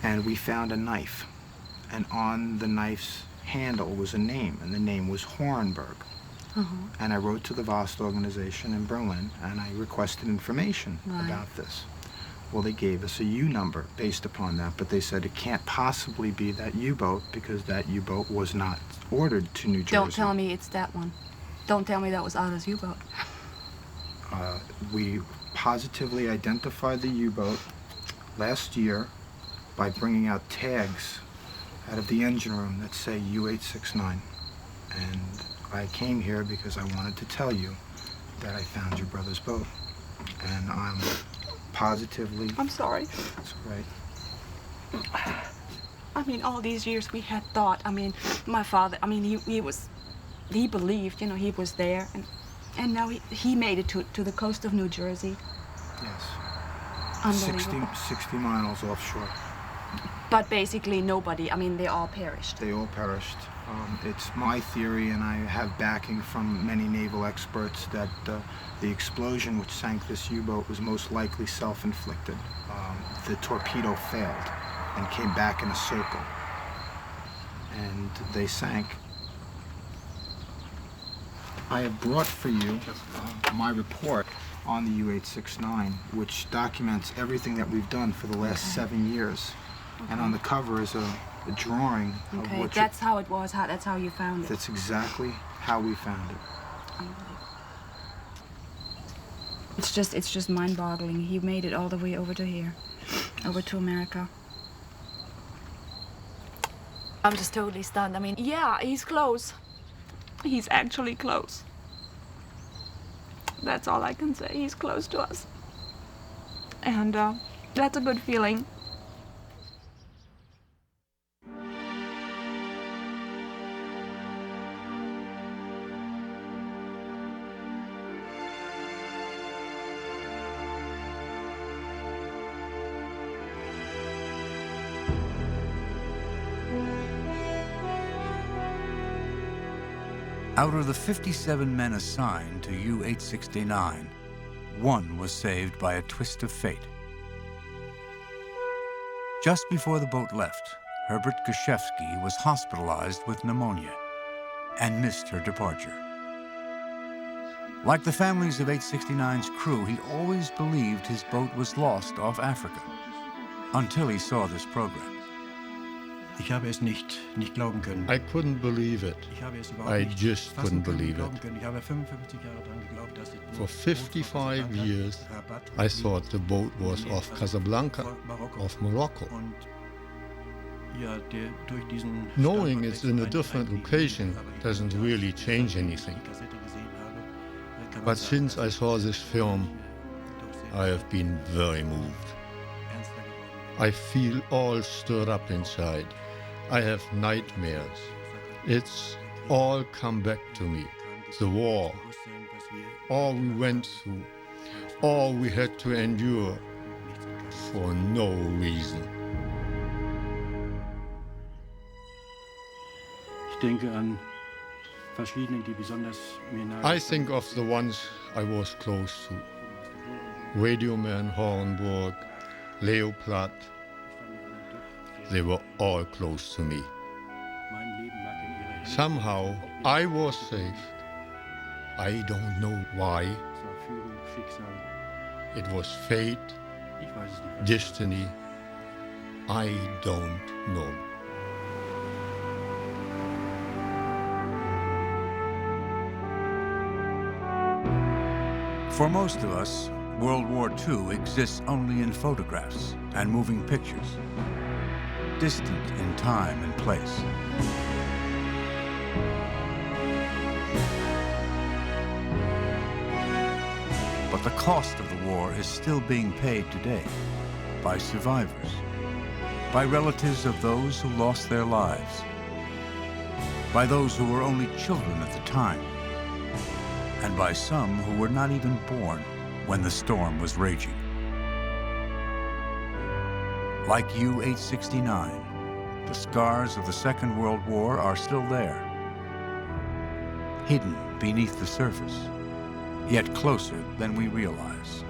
and we found a knife, and on the knife's handle was a name, and the name was Hornberg. And I wrote to the VOST organization in Berlin, and I requested information about this. Well, they gave us a U number based upon that, but they said it can't possibly be that U-boat because that U-boat was not ordered to New Jersey. Don't tell me it's that one. Don't tell me that was Otto's U-boat. We positively identified the U-boat last year by bringing out tags out of the engine room that say U-869. And I came here because I wanted to tell you that I found your brother's boat. And I'm positively... I'm sorry. That's all right. I mean, all these years we had thought, my father, he believed, he was there, and now he made it to the coast of New Jersey. Yes. Unbelievable. 60 miles offshore. But basically nobody, they all perished. They all perished. It's my theory, and I have backing from many naval experts, that the explosion which sank this U-boat was most likely self-inflicted. The torpedo failed and came back in a circle, and they sank. I have brought for you my report on the U-869, which documents everything that we've done for the last 7 years. And on the cover is a drawing of what that's how it was. That's how you found it. That's exactly how we found it. It's just mind-boggling. He made it all the way over to here, over to America. I'm just totally stunned. Yeah, he's close. He's actually close. That's all I can say. He's close to us. And that's a good feeling. Out of the 57 men assigned to U-869, one was saved by a twist of fate. Just before the boat left, Herbert Gashevsky was hospitalized with pneumonia and missed her departure. Like the families of 869's crew, he always believed his boat was lost off Africa, until he saw this program. Ich habe es nicht glauben können. I couldn't believe it. Ich habe es überhaupt I nicht just fassen couldn't können, believe glauben it. können. Ich habe 55 Jahre daran geglaubt, dass es For 55 years, I thought the boat was off Casablanca, off Morocco. ja, durch diesen Knowing it's in a different location doesn't really change anything. But since I saw this film, I have been very moved. I feel all stirred up inside. I have nightmares. It's all come back to me. The war, all we went through, all we had to endure for no reason. Ich denke an verschiedene, die besonders mir nahe. I think of the ones I was close to. Radioman Hornburg, Leo Platt. They were all close to me. Somehow I was saved. I don't know why. It was fate, destiny. I don't know. For most of us, World War II exists only in photographs and moving pictures, distant in time and place. But the cost of the war is still being paid today by survivors, by relatives of those who lost their lives, by those who were only children at the time, and by some who were not even born when the storm was raging. Like U-869, the scars of the Second World War are still there, hidden beneath the surface, yet closer than we realize.